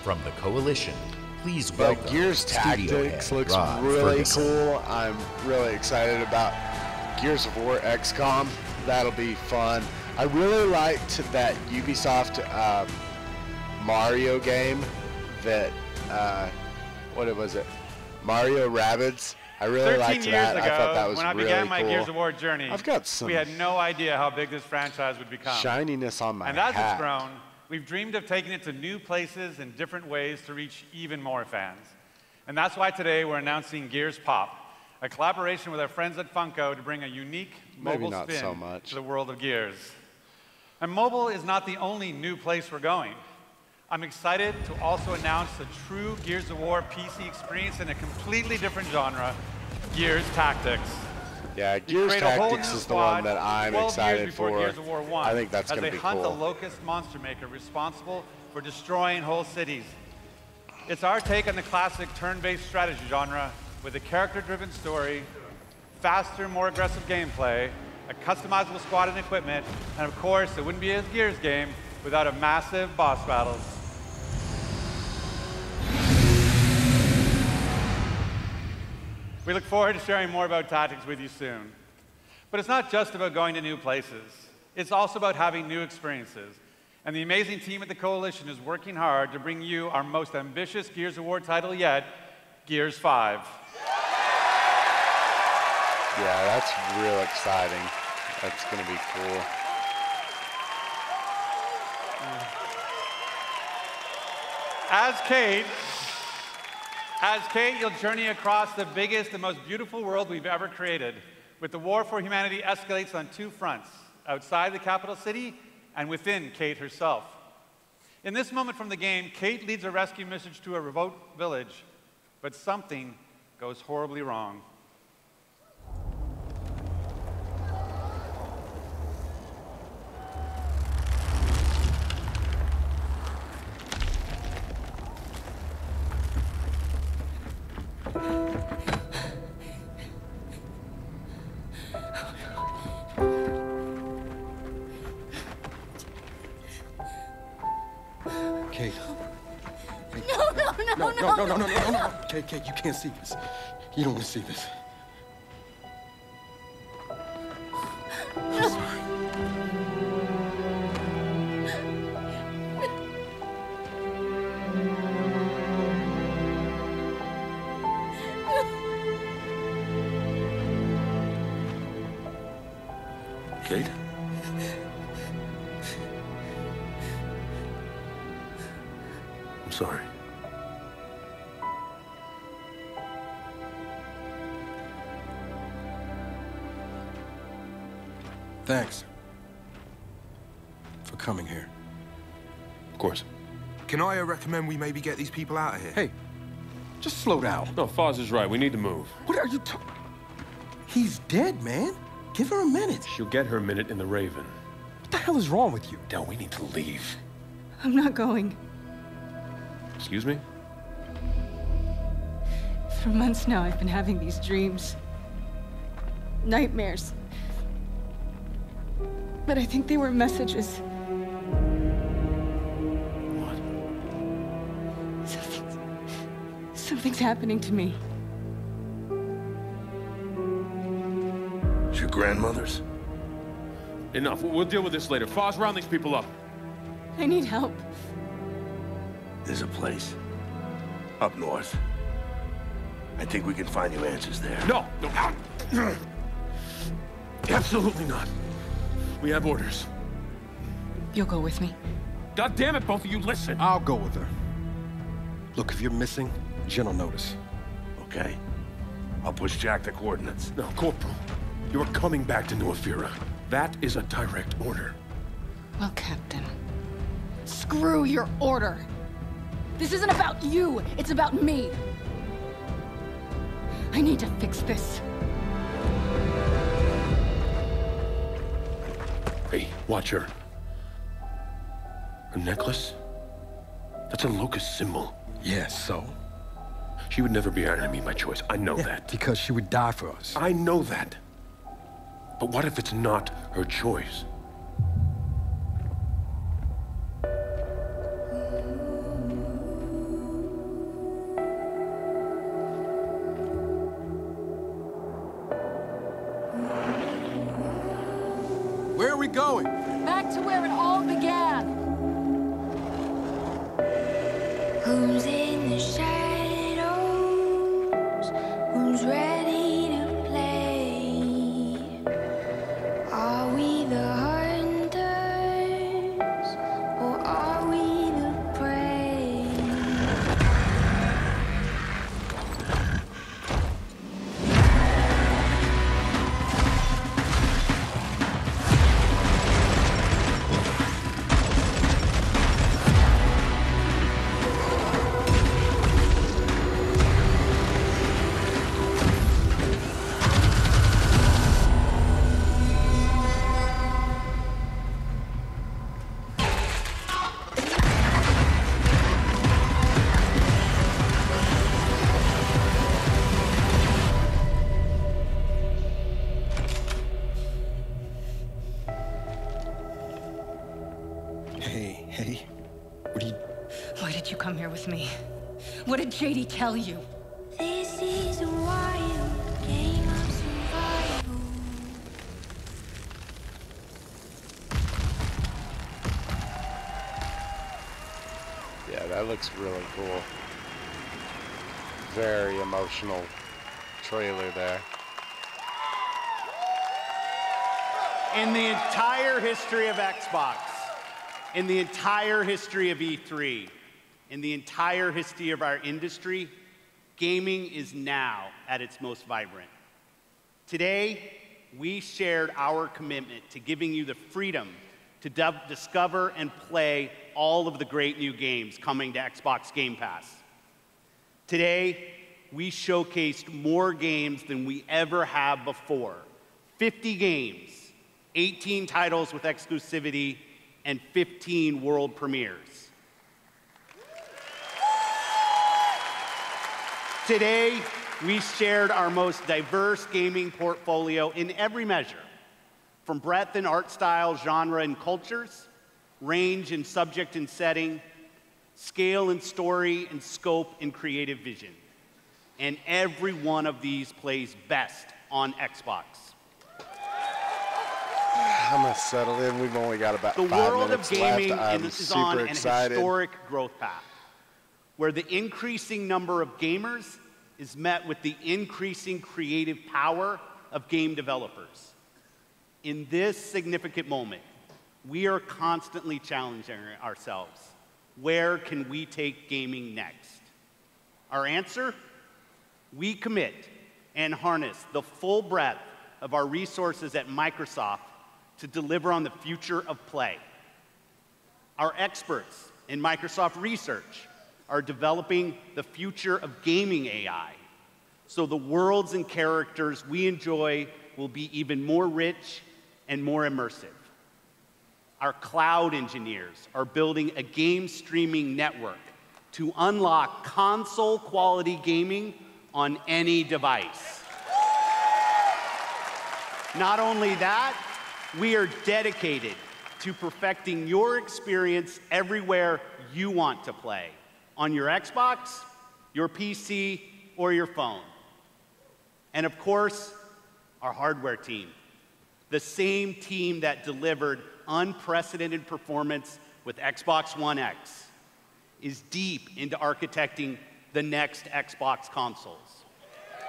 From the Coalition, please But welcome Gears Studio Tactics Head looks Rod really Ferguson. cool. I'm really excited about Gears of War XCOM. That'll be fun. I really liked that Ubisoft Mario game that, what was it? Mario Rabbids. I really 13 liked years that. ago, I thought that was when I really began my cool. Gears of War journey, I've got some we had no idea how big this franchise would become. shininess on my And as hat. it's grown, we've dreamed of taking it to new places and different ways to reach even more fans. And that's why today we're announcing Gears Pop, a collaboration with our friends at Funko to bring a unique Maybe mobile not spin so much. to the world of Gears. And mobile is not the only new place we're going. I'm excited to also announce a true Gears of War PC experience in a completely different genre, Gears Tactics. Yeah, You Gears create a whole Tactics new is the one squad that I'm 12 years excited before for. Gears of War 1, I think that's as going to they be hunt cool. the locust monster maker responsible for destroying whole cities. It's our take on the classic turn-based strategy genre with a character-driven story, faster, more aggressive gameplay, a customizable squad and equipment, and of course, it wouldn't be a Gears game without a massive boss battles. We look forward to sharing more about Tactics with you soon. But it's not just about going to new places. It's also about having new experiences. And the amazing team at the Coalition is working hard to bring you our most ambitious Gears of War title yet, Gears 5. Yeah, that's real exciting. That's going to be cool. As Kate, you'll journey across the biggest and most beautiful world we've ever created, with the war for humanity escalates on 2 fronts, outside the capital city and within Kate herself. In this moment from the game, Kate leads a rescue mission to a remote village, but something goes horribly wrong. Kate. No. Kate, you can't see this. You don't want to see this. I'm sorry. Kate? I'm sorry. Thanks for coming here. Of course. Can I recommend we maybe get these people out of here? Hey, just slow down. No, Foz is right. We need to move. What are you talking? He's dead, man. Give her a minute. She'll get her minute in the Raven. What the hell is wrong with you? Del, we need to leave. I'm not going. Excuse me? For months now, I've been having these dreams. Nightmares. But I think they were messages. What? Something's happening to me. It's your grandmother's? Enough. We'll deal with this later. Foz, round these people up. I need help. There's a place up north. I think we can find you answers there. No. Absolutely not. We have orders. You'll go with me. God damn it, both of you, listen. I'll go with her. Look, if you're missing, Jen will notice. Okay. I'll push Jack the coordinates. No, Corporal. You're coming back to New Afira. That is a direct order. Well, Captain, screw your order. This isn't about you, it's about me. I need to fix this. Hey, watch her. Her necklace? That's a locust symbol. Yeah, so? She would never be our enemy by choice. I know that. Because she would die for us. I know that. But what if it's not her choice? Where are we going? Back to where it all began. Who's in the shadows? Who's ready to play? Are we the hunters or are we the prey? Hey, what are you... Why did you come here with me? What did JD tell you? This is a wild game of survival. Yeah, that looks really cool. Very emotional trailer there. In the entire history of Xbox, in the entire history of E3, in the entire history of our industry, gaming is now at its most vibrant. Today, we shared our commitment to giving you the freedom to discover and play all of the great new games coming to Xbox Game Pass. Today, we showcased more games than we ever have before. 50 games, 18 titles with exclusivity, and 15 world premieres. Today, we shared our most diverse gaming portfolio in every measure, from breadth in art style, genre, and cultures, range in subject and setting, scale and story and scope and creative vision. And every one of these plays best on Xbox. I'm gonna settle in. We've only got about 5 minutes left. The world of gaming is on an excited. historic growth path, where the increasing number of gamers is met with the increasing creative power of game developers. In this significant moment, we are constantly challenging ourselves. Where can we take gaming next? Our answer? We commit and harness the full breadth of our resources at Microsoft to deliver on the future of play. Our experts in Microsoft Research are developing the future of gaming AI, so the worlds and characters we enjoy will be even more rich and more immersive. Our cloud engineers are building a game streaming network to unlock console-quality gaming on any device. Not only that, we are dedicated to perfecting your experience everywhere you want to play, on your Xbox, your PC, or your phone. And of course, our hardware team, the same team that delivered unprecedented performance with Xbox One X, is deep into architecting the next Xbox consoles,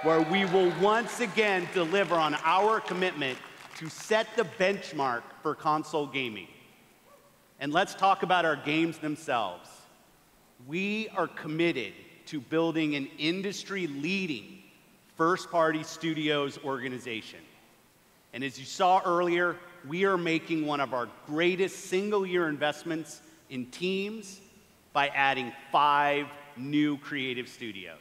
where we will once again deliver on our commitment to set the benchmark for console gaming. And let's talk about our games themselves. We are committed to building an industry-leading first-party studios organization. And as you saw earlier, we are making one of our greatest single-year investments in teams by adding 5 new creative studios.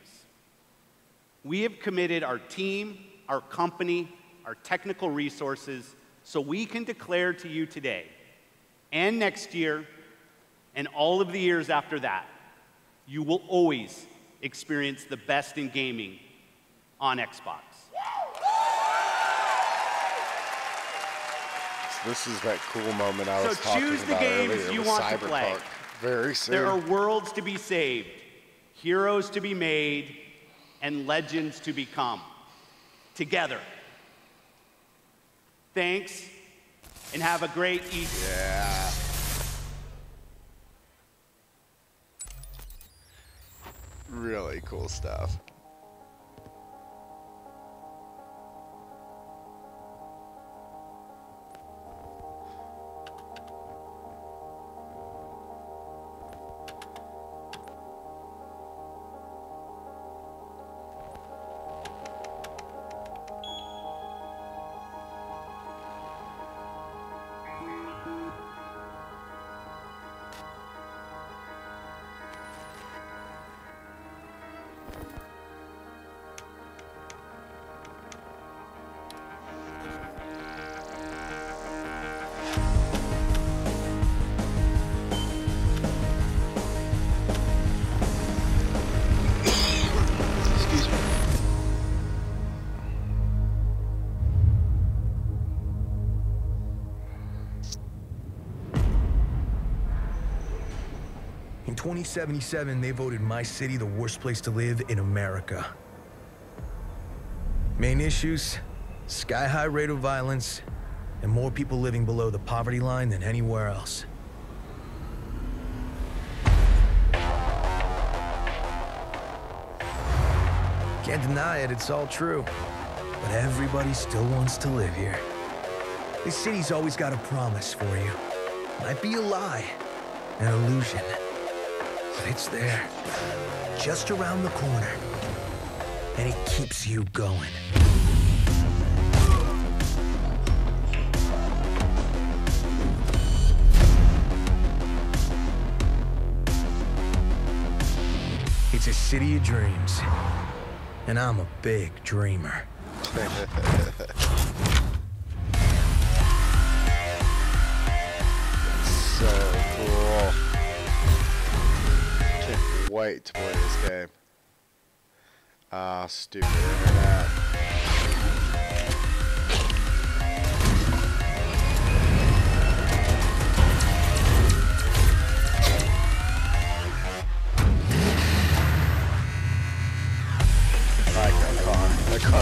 We have committed our team, our company, our technical resources, so we can declare to you today and next year and all of the years after that, you will always experience the best in gaming on Xbox. This is that cool moment I was talking about earlier. So choose the games you want to play. Very soon. There are worlds to be saved, heroes to be made, and legends to become. Together. Thanks, and have a great Easter. Yeah. Really cool stuff. In 2077, they voted my city the worst place to live in America. Main issues: sky-high rate of violence, and more people living below the poverty line than anywhere else. Can't deny it, it's all true. But everybody still wants to live here. This city's always got a promise for you. Might be a lie, an illusion. But it's there, just around the corner. And it keeps you going. It's a city of dreams. And I'm a big dreamer. So cool. Can't wait to play this game. Ah, stupid internet.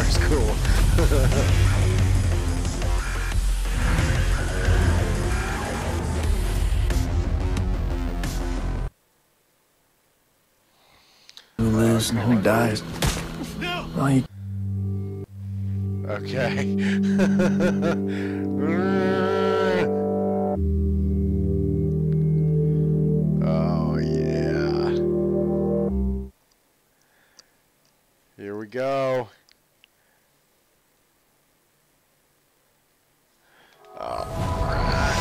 Square's cool. Who lives and who dies. Well, you... Okay. Oh, yeah. Here we go. All right, man.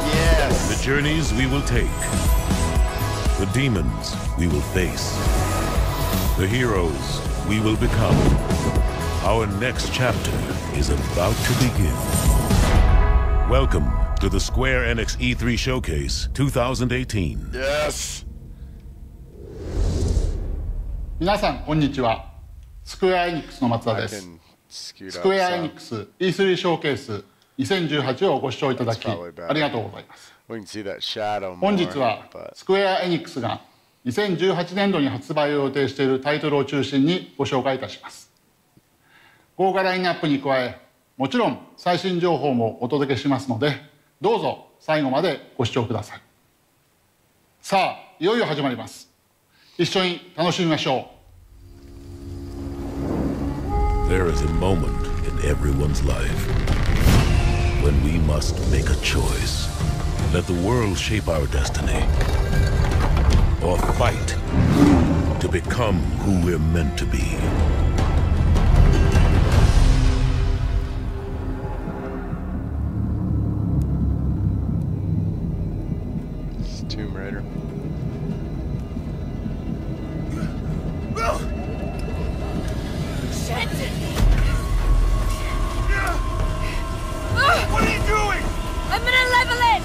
Yes. The journeys we will take. The demons we will face. The heroes we will become. Our next chapter is about to begin. Welcome to the Square Enix E3 Showcase 2018. Yes. 皆さんこんにちは。スクエアエニックスの松田です。スクエアエニックス E3 ショーケース2018をご視聴いただきありがとうございます。本日はスクエアエニックスが2018年度に発売を予定しているタイトルを中心にご紹介いたします。豪華ラインナップに加え、もちろん最新情報もお届けしますので、どうぞ最後までご視聴ください。さあ、いよいよ始まります。一緒に楽しみましょう。There is a moment in everyone's life when we must make a choice. Let the world shape our destiny, or fight to become who we're meant to be. Tomb Raider. Shit! What are you doing? I'm gonna level it!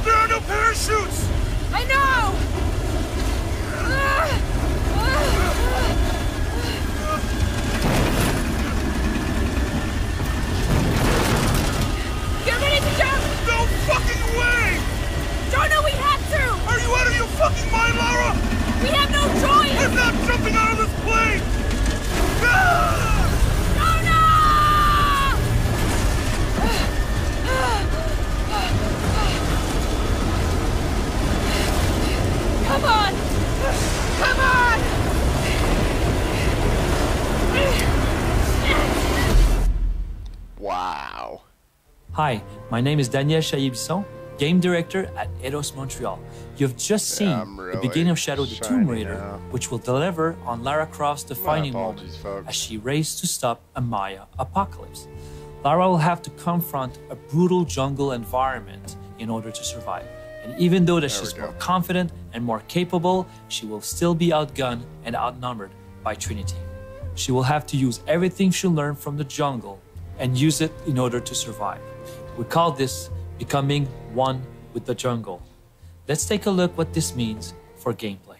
There are no parachutes! I know! Get ready to jump! No fucking way! Don't know we have to! Are you out of your fucking mind, Lara? We have no choice! I'm not jumping out of this plane! Ah! Come on! Come on! Wow. Hi, my name is Daniel Chailly-Bisson, Game Director at Eidos Montreal. You've just seen the beginning of Shadow the Tomb Raider, which will deliver on Lara Croft's defining moment as she races to stop a Maya apocalypse. Lara will have to confront a brutal jungle environment in order to survive. And even though that she's more confident and more capable, she will still be outgunned and outnumbered by Trinity. She will have to use everything she learned from the jungle and use it in order to survive. We call this becoming one with the jungle. Let's take a look what this means for gameplay.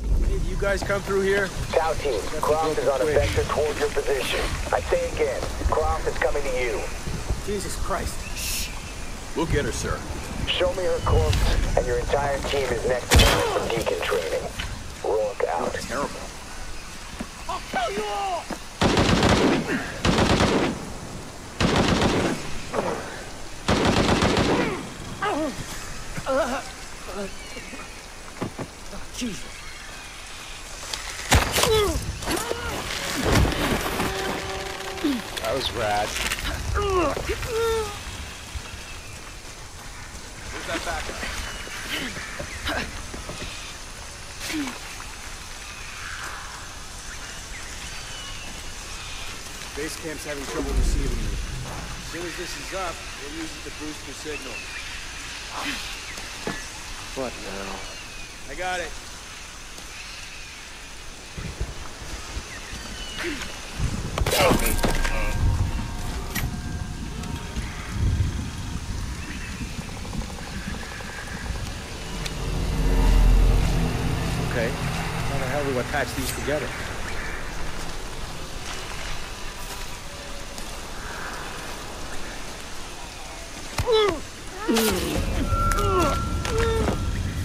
Did you guys come through here? Tau team, Croft is on a vector toward your position. I say again, Croft is coming to you. Jesus Christ. Shh. We'll get her, sir. Show me her corpse, and your entire team is next to her for deacon training. Rourke out. Terrible. I'll kill you all! Jesus. That was rad. Where's that backup? Base camp's having trouble receiving you. As soon as this is up, we'll use it to boost the signal. What now? I got it. Okay. How the hell do I patch these together?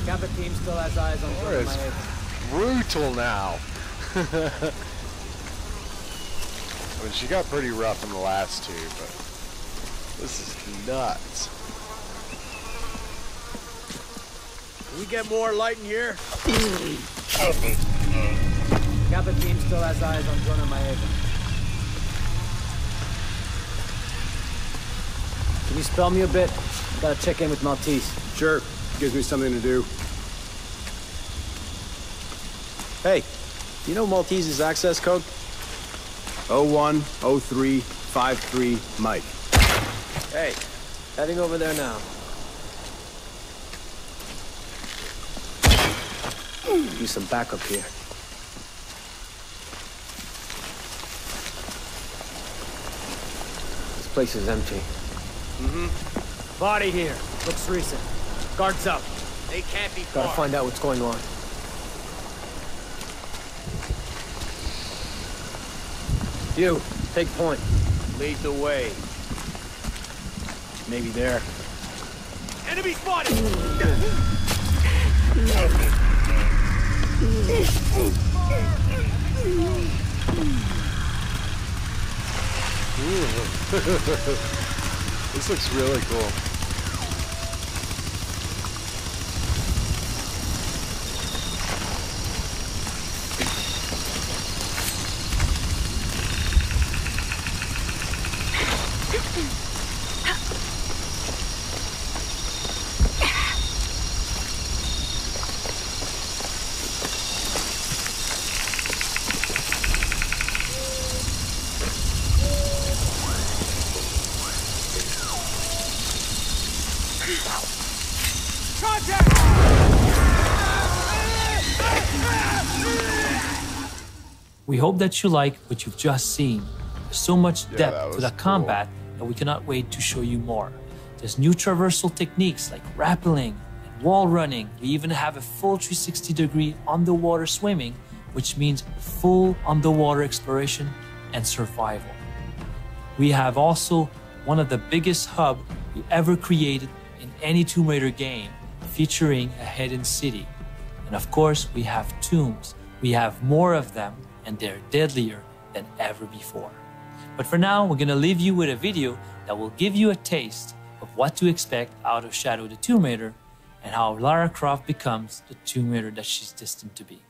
Kappa team still has eyes on It's brutal now. I mean, she got pretty rough in the last two, but this is nuts. Can we get more light in here? Kappa team still has eyes on Zona Maeva. Can you spell me a bit? Gotta check in with Maltese. Sure. Gives me something to do. Hey, you know Maltese's access code? 010353 Mike. Hey, heading over there now. Need some backup here. This place is empty. Body here. Looks recent. Guards up. They can't be far. Gotta find out what's going on. You, take point. Lead the way. Maybe there. Enemy spotted! This looks really cool. We hope that you like what you've just seen. There's so much depth to the combat that we cannot wait to show you more. There's new traversal techniques like rappelling and wall running. We even have a full 360-degree underwater swimming, which means full underwater exploration and survival. We have also one of the biggest hubs we ever created in any Tomb Raider game, featuring a hidden city. And of course, we have tombs. We have more of them, and they're deadlier than ever before. But for now, we're gonna leave you with a video that will give you a taste of what to expect out of Shadow the Tomb Raider and how Lara Croft becomes the Tomb Raider that she's destined to be.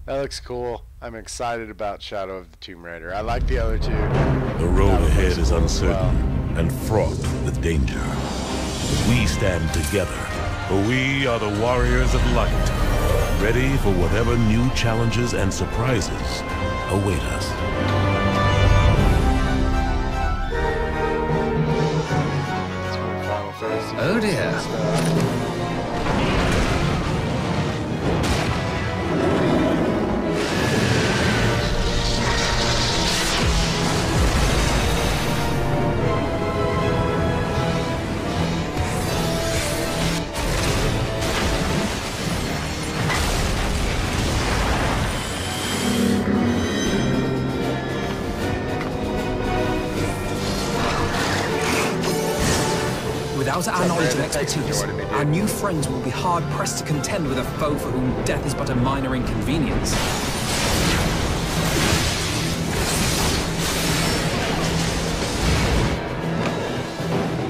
That looks cool. I'm excited about Shadow of the Tomb Raider. I like the other two. The road ahead is uncertain and fraught with danger. But we stand together, for we are the warriors of light, ready for whatever new challenges and surprises await us. Oh dear. Without our knowledge and expertise, our new friends will be hard-pressed to contend with a foe for whom death is but a minor inconvenience.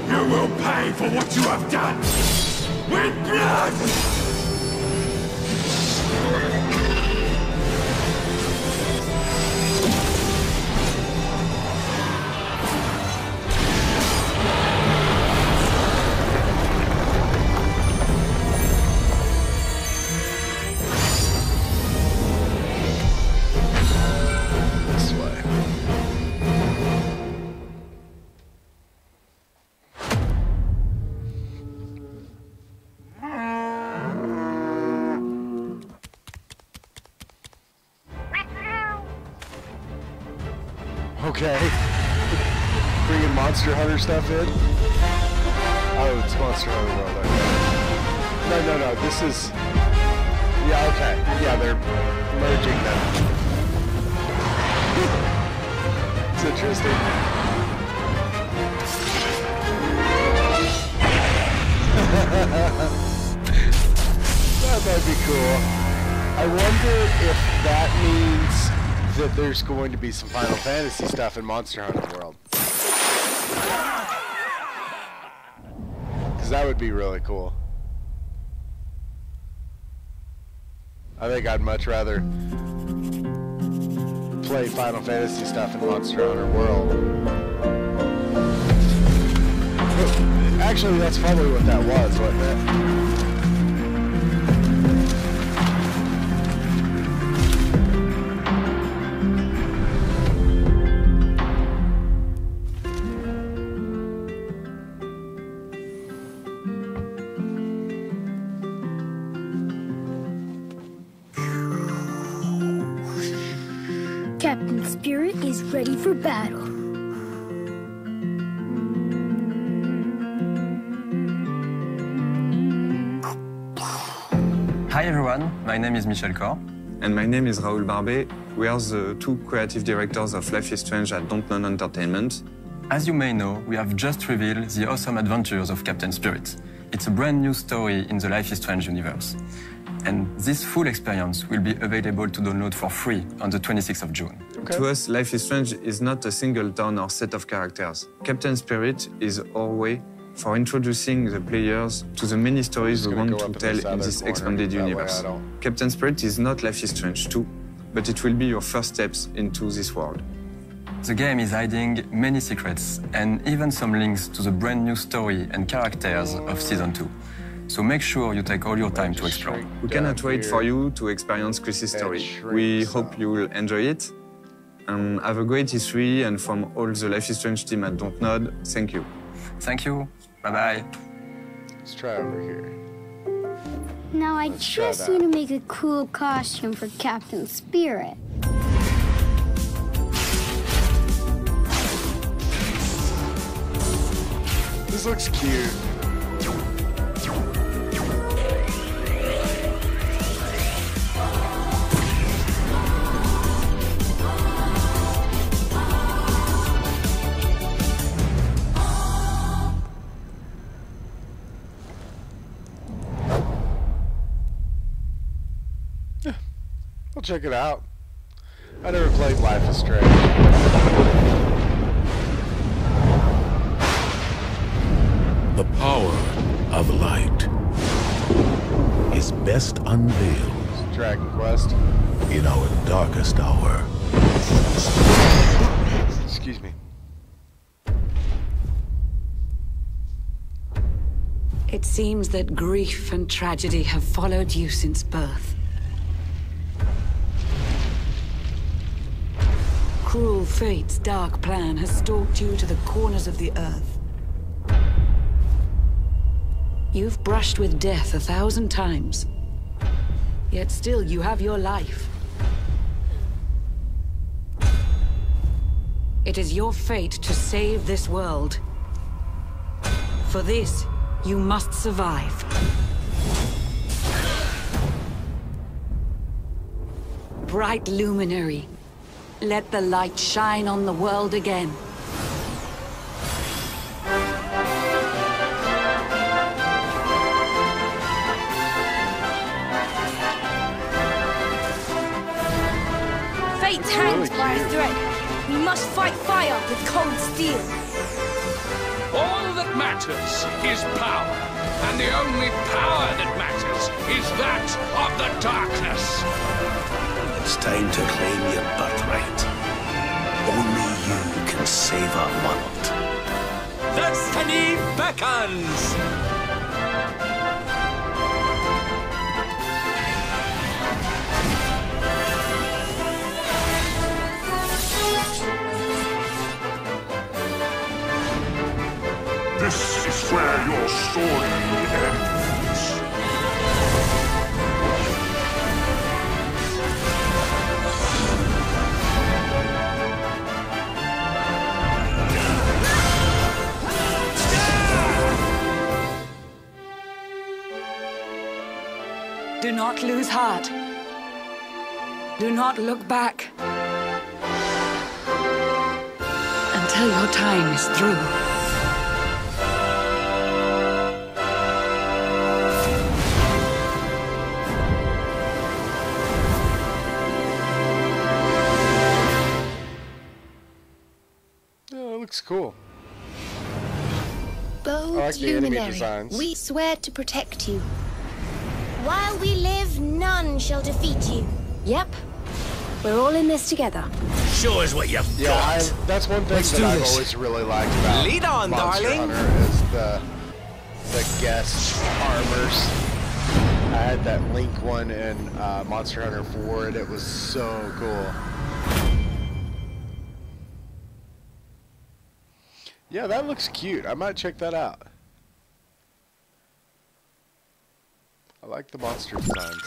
You will pay for what you have done! With blood! Okay. Bringing Monster Hunter stuff in. Oh, it's Monster Hunter World. Okay. No. This is. Yeah. Okay. Yeah, they're merging them. It's interesting. That might be cool. I wonder if that means that there's going to be some Final Fantasy stuff in Monster Hunter World. Because that would be really cool. I think I'd much rather play Final Fantasy stuff in Monster Hunter World. Actually, that's probably what that was, wasn't it? Captain Spirit is ready for battle. Hi everyone, my name is Michel Cor. And my name is Raoul Barbet. We are the two creative directors of Life is Strange at Dontnod Entertainment. As you may know, we have just revealed the awesome adventures of Captain Spirit. It's a brand new story in the Life is Strange universe. And this full experience will be available to download for free on the 26th of June. Okay. To us, Life is Strange is not a single town or set of characters. Captain Spirit is our way for introducing the players to the many stories we want to tell in this expanded universe. Captain Spirit is not Life is Strange 2, but it will be your first steps into this world. The game is hiding many secrets and even some links to the brand new story and characters of Season 2. So make sure you take all your time to explore. We cannot wait for you to experience Chris's story. We hope you will enjoy it. And have a great E3, and from all the Life is Strange team at Dontnod, thank you. Thank you. Bye-bye. Let's try over here. Now I just need to make a cool costume for Captain Spirit. This looks cute. I'll check it out. I never played Life is Strange. The power of light is best unveiled Dragon Quest in our darkest hour. Excuse me. It seems that grief and tragedy have followed you since birth. Cruel fate's dark plan has stalked you to the corners of the earth. You've brushed with death 1,000 times, yet still you have your life. It is your fate to save this world. For this, you must survive. Bright luminary, let the light shine on the world again. Fate's hands by a thread. We must fight fire with cold steel. All that matters is power, and the only power that matters is that of the darkness. It's time to claim your birthright. Only you can save our world. Destiny beckons! This is where your story ends. Do not lose heart. Do not look back. Until your time is through. Oh, it looks cool. Bold I like the enemy luminary, designs. we swear to protect you. While we live, none shall defeat you. Yep. We're all in this together. Show us what you've got. That's one thing that I've always really liked about Lead on, Monster darling. Hunter is the guest armors. I had that Link one in Monster Hunter 4, and it was so cool. Yeah, that looks cute. I might check that out. I like the monster designs.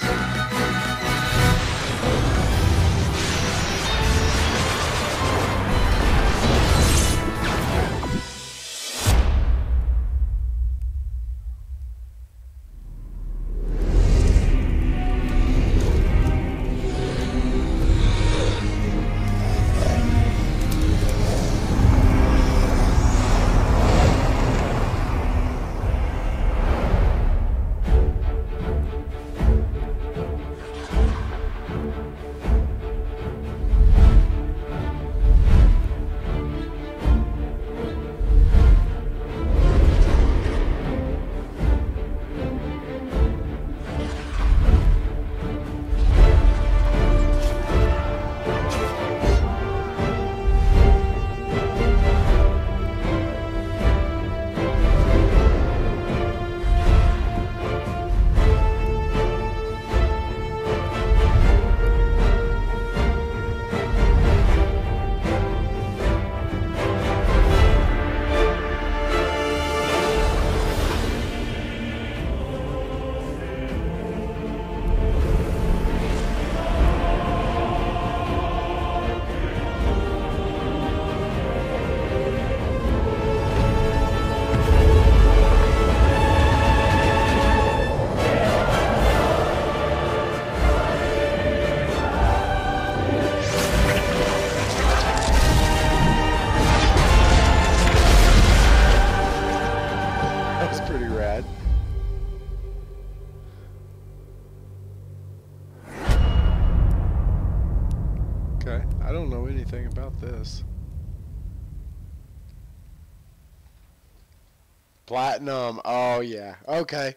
Platinum. Oh, yeah. Okay.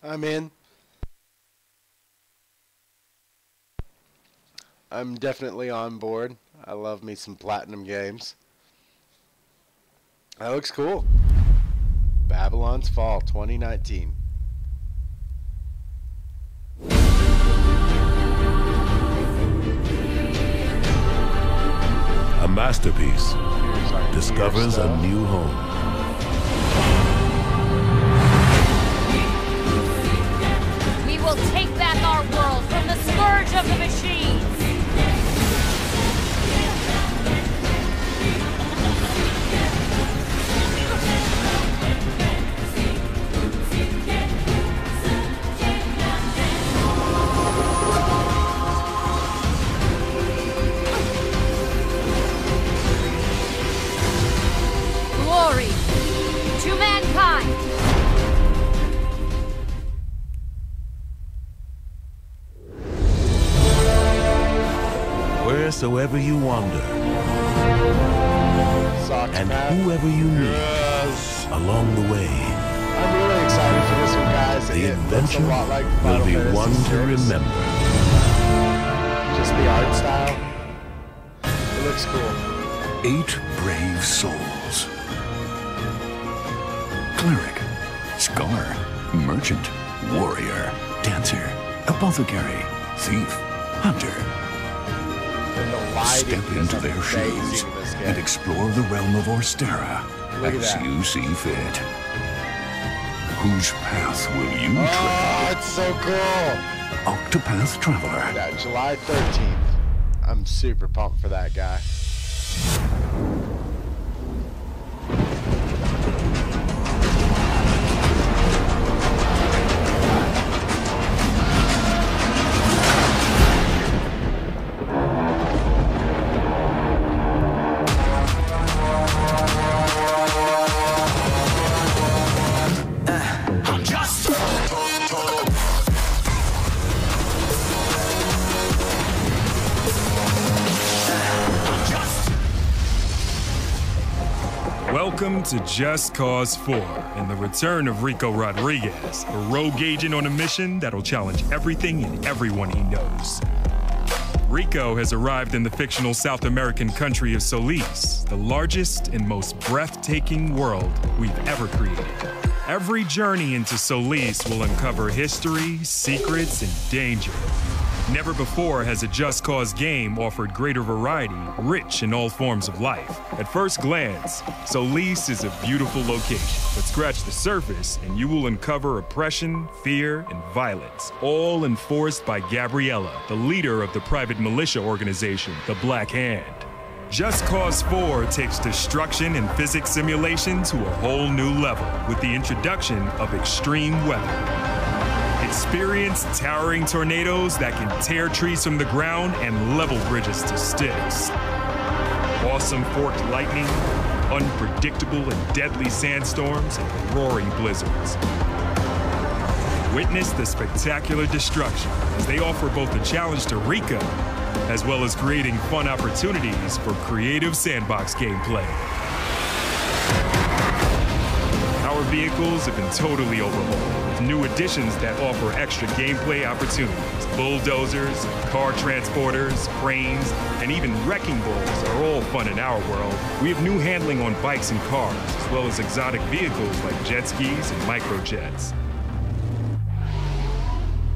I'm in. I'm definitely on board. I love me some Platinum games. That looks cool. Babylon's Fall 2019. A masterpiece discovers a new home. We will take back our world from the scourge of the machines! Glory to mankind! Wheresoever you wander, and whoever you meet along the way, I'm really excited for this one, guys. the It looks a adventure lot like will Final be Fantasy one to VI. remember. Just the art style. It looks cool. 8 brave souls. Cleric, scholar, merchant, warrior, dancer, apothecary, thief, hunter. Step into their shoes and explore the realm of Orstera as you see fit. Whose path will you tread? Oh, it's so cool. Octopath Traveler. Yeah, July 13th. I'm super pumped for that guy. Welcome to Just Cause 4 and the return of Rico Rodriguez, a rogue agent on a mission that'll challenge everything and everyone he knows. Rico has arrived in the fictional South American country of Solis, the largest and most breathtaking world we've ever created. Every journey into Solis will uncover history, secrets, and danger. Never before has a Just Cause game offered greater variety, rich in all forms of life. At first glance, Solis is a beautiful location, but scratch the surface and you will uncover oppression, fear, and violence, all enforced by Gabriella, the leader of the private militia organization, the Black Hand. Just Cause 4 takes destruction and physics simulation to a whole new level with the introduction of extreme weather. Experience towering tornadoes that can tear trees from the ground and level bridges to sticks. Awesome forked lightning, unpredictable and deadly sandstorms, and roaring blizzards. Witness the spectacular destruction as they offer both a challenge to Rico, as well as creating fun opportunities for creative sandbox gameplay. Our vehicles have been totally overhauled with new additions that offer extra gameplay opportunities. Bulldozers, car transporters, cranes, and even wrecking balls are all fun in our world. We have new handling on bikes and cars, as well as exotic vehicles like jet skis and microjets.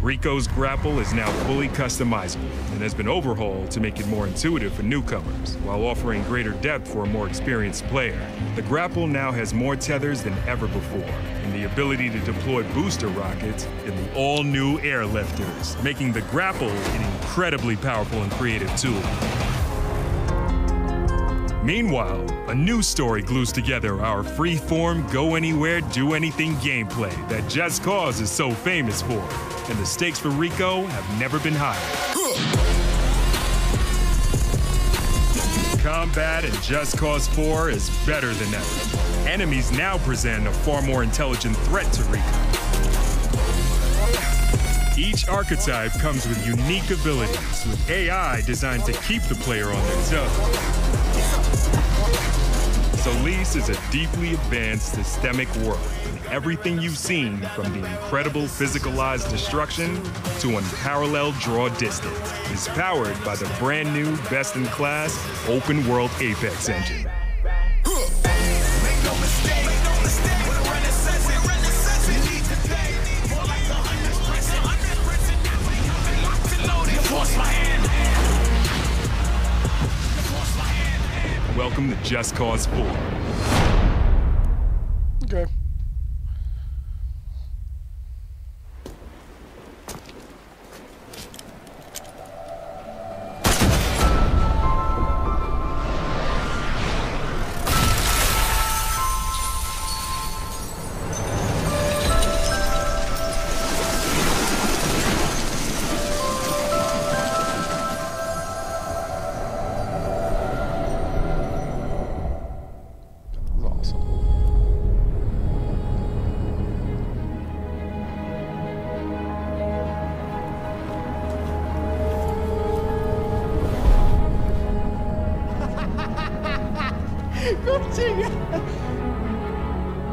Rico's grapple is now fully customizable and has been overhauled to make it more intuitive for newcomers, while offering greater depth for a more experienced player. The grapple now has more tethers than ever before, and the ability to deploy booster rockets in the all-new airlifters, making the grapple an incredibly powerful and creative tool. Meanwhile, a new story glues together our free-form, go-anywhere, do-anything gameplay that Just Cause is so famous for, and the stakes for Rico have never been higher. Combat in Just Cause 4 is better than ever. Enemies now present a far more intelligent threat to Rico. Each archetype comes with unique abilities, with AI designed to keep the player on their toes. Solis is a deeply advanced systemic world, and everything you've seen, from the incredible physicalized destruction to unparalleled draw distance, is powered by the brand new, best-in-class, open-world Apex engine. Welcome to Just Cause 4. Okay.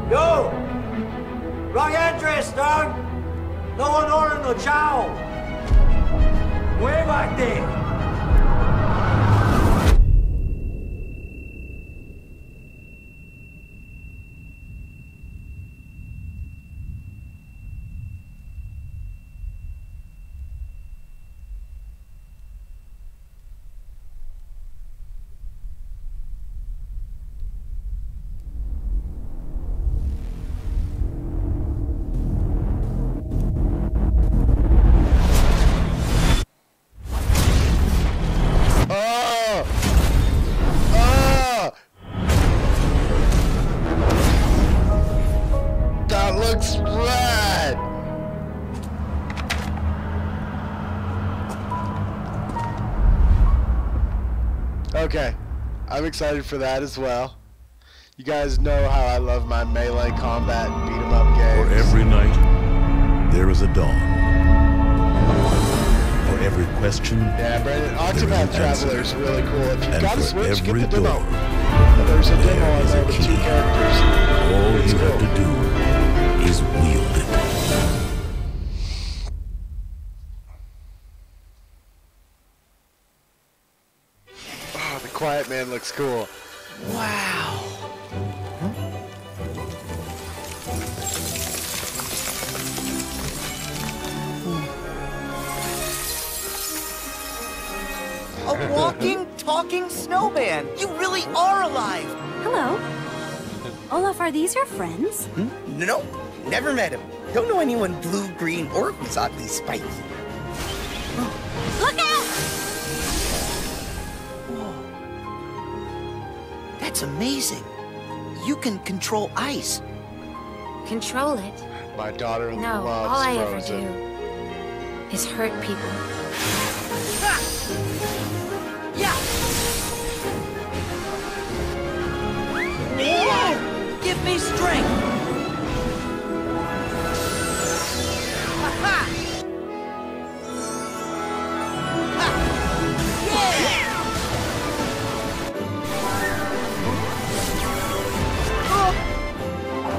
Yo! Wrong address, dog! No honor, no chao! Muévate! That looks rad! Okay, I'm excited for that as well. You guys know how I love my melee combat beat 'em up games. For every night, there is a dawn. For every question, yeah, Brandon, Octopath Traveler is really cool. If you've got a Switch, get the demo. And there's a demo on there with 2 characters. All you have to do is wield it. Oh, the Quiet Man looks cool. Wow. A walking, talking snowman. You really are alive. Hello. Olaf, are these your friends? Nope, never met him. Don't know anyone blue, green, or who's oddly spiky. Look out! Whoa. That's amazing. You can control ice. Control it? My daughter No, loves all I ever Frozen. do is hurt people. Yeah! Whoa! Give me strength! Ha-ha!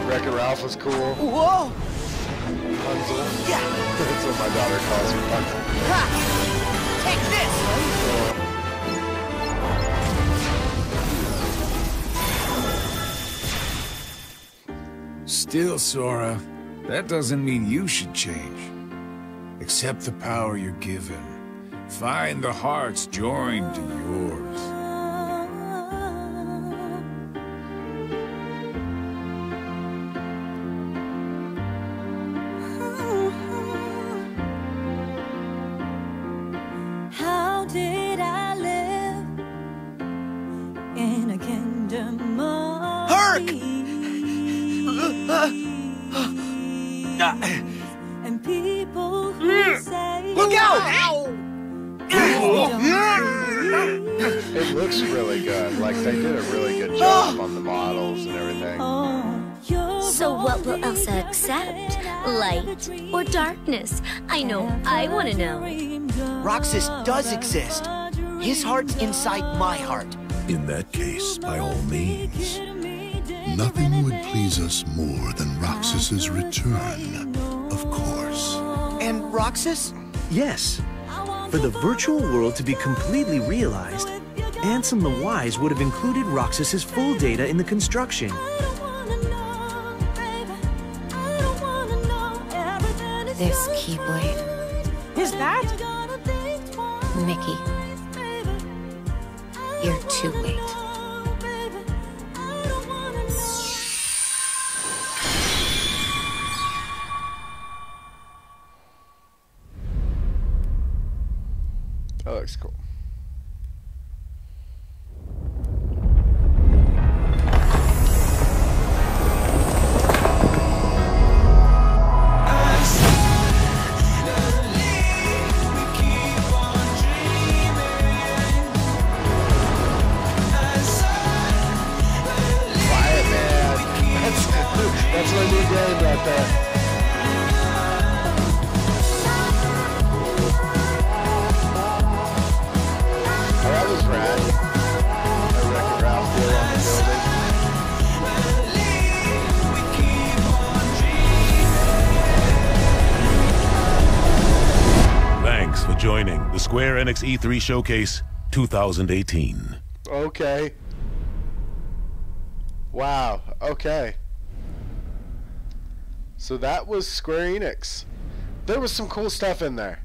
Wreck-It Ralph was cool. Whoa! Punzel. Yeah! That's what my daughter calls her, Punzel. Ha! Take this! Still, Sora, that doesn't mean you should change. Accept the power you're given. Find the hearts joined to yours. How did I live in a kingdom of Hark! and people who say Look out! It looks really good. Like, they did a really good job on the models and everything. So what will Elsa accept? Light or darkness? I know, I want to know. Roxas does exist. His heart's inside my heart. In that case, by all means. Nothing would please us more than Roxas's return, of course. And Roxas? Yes. For the virtual world to be completely realized, Ansem the Wise would have included Roxas's full data in the construction. This Keyblade. Is that? Mickey. You're too late. That looks cool. Quiet Man. That's my new game right there. Oh, that was rad. A Wreck-It Ralph deal on the building. Thanks for joining the Square Enix E3 Showcase 2018. Okay. Wow. Okay. So that was Square Enix. There was some cool stuff in there.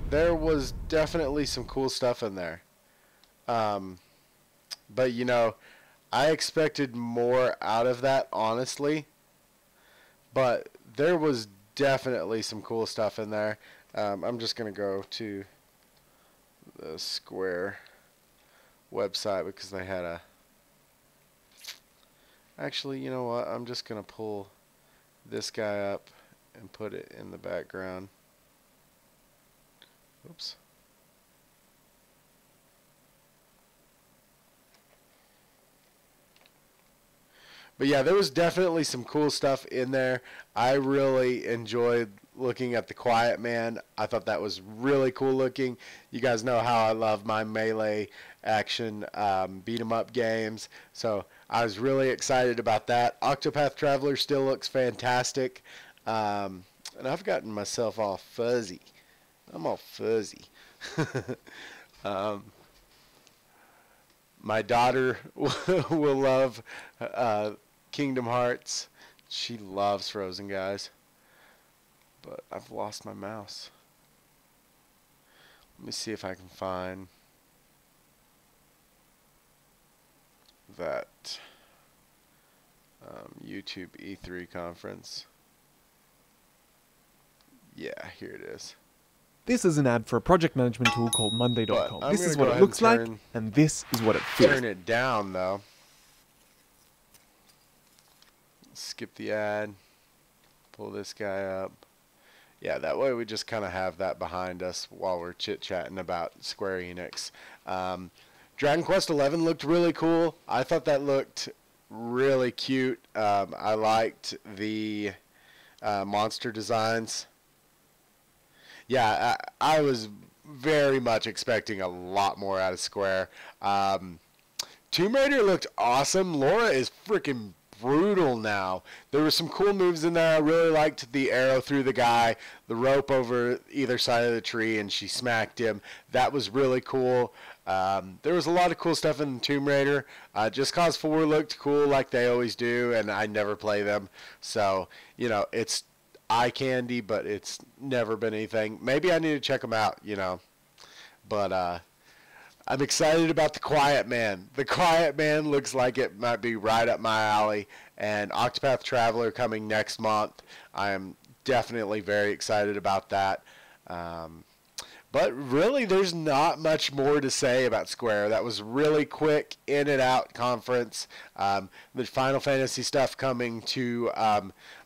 There was definitely some cool stuff in there. But, you know, I expected more out of that, honestly. But there was definitely some cool stuff in there. I'm just going to go to the Square website because they had a... Actually, you know what? I'm just going to pull this guy up and put it in the background. Oops. But yeah, there was definitely some cool stuff in there. I really enjoyed looking at the Quiet Man. I thought that was really cool looking. You guys know how I love my melee action beat 'em up games, so I was really excited about that. Octopath Traveler still looks fantastic, and I've gotten myself all fuzzy. I'm all fuzzy. My daughter will love Kingdom Hearts. She loves Frozen, guys. But I've lost my mouse. Let me see if I can find that YouTube E3 conference. Yeah, here it is. This is an ad for a project management tool called Monday.com. I'm This is gonna what go it looks ahead like, and and this is what it feels. Turn it down, though. Skip the ad. Pull this guy up. Yeah, that way we just kind of have that behind us while we're chit-chatting about Square Enix. Dragon Quest XI looked really cool. I thought that looked really cute. I liked the monster designs. Yeah, I was very much expecting a lot more out of Square. Tomb Raider looked awesome. Laura is freaking brutal now. There were some cool moves in there. I really liked the arrow through the guy, the rope over either side of the tree, and she smacked him. That was really cool. There was a lot of cool stuff in Tomb Raider. Just Cause 4 looked cool like they always do, and I never play them. So, you know, it's eye candy, but it's never been anything. Maybe I need to check them out, you know. But I'm excited about The Quiet Man. The Quiet Man looks like it might be right up my alley. And Octopath Traveler coming next month. I am definitely very excited about that. But really, there's not much more to say about Square. That was really quick, in and out conference. The Final Fantasy stuff coming to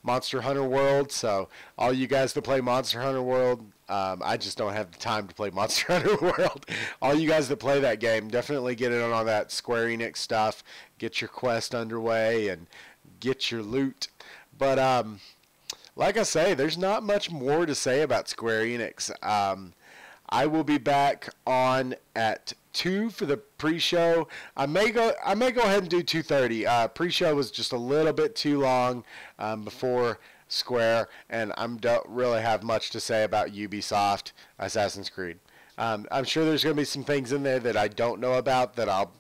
Monster Hunter World. So all you guys that play Monster Hunter World, I just don't have the time to play Monster Hunter World. All you guys that play that game, definitely get in on that Square Enix stuff. Get your quest underway and get your loot. But like I say, there's not much more to say about Square Enix. I will be back on at 2 for the pre-show. I may go ahead and do 2:30. Pre-show was just a little bit too long before Square, and I don't really have much to say about Ubisoft Assassin's Creed. I'm sure there's going to be some things in there that I don't know about that I'll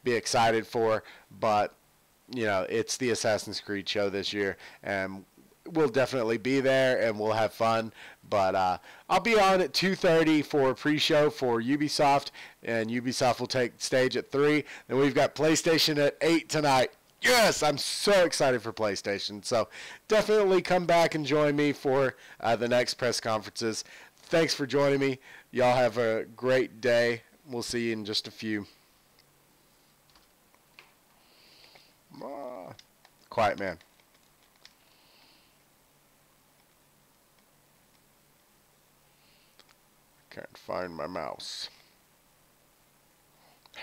be excited for, but you know, it's the Assassin's Creed show this year, and we'll definitely be there and we'll have fun. But I'll be on at 2:30 for pre-show for Ubisoft, and Ubisoft will take stage at 3. Then we've got PlayStation at 8 tonight. Yes, I'm so excited for PlayStation. So definitely come back and join me for the next press conferences. Thanks for joining me. Y'all have a great day. We'll see you in just a few. Quiet Man. Can't find my mouse.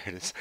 There it is.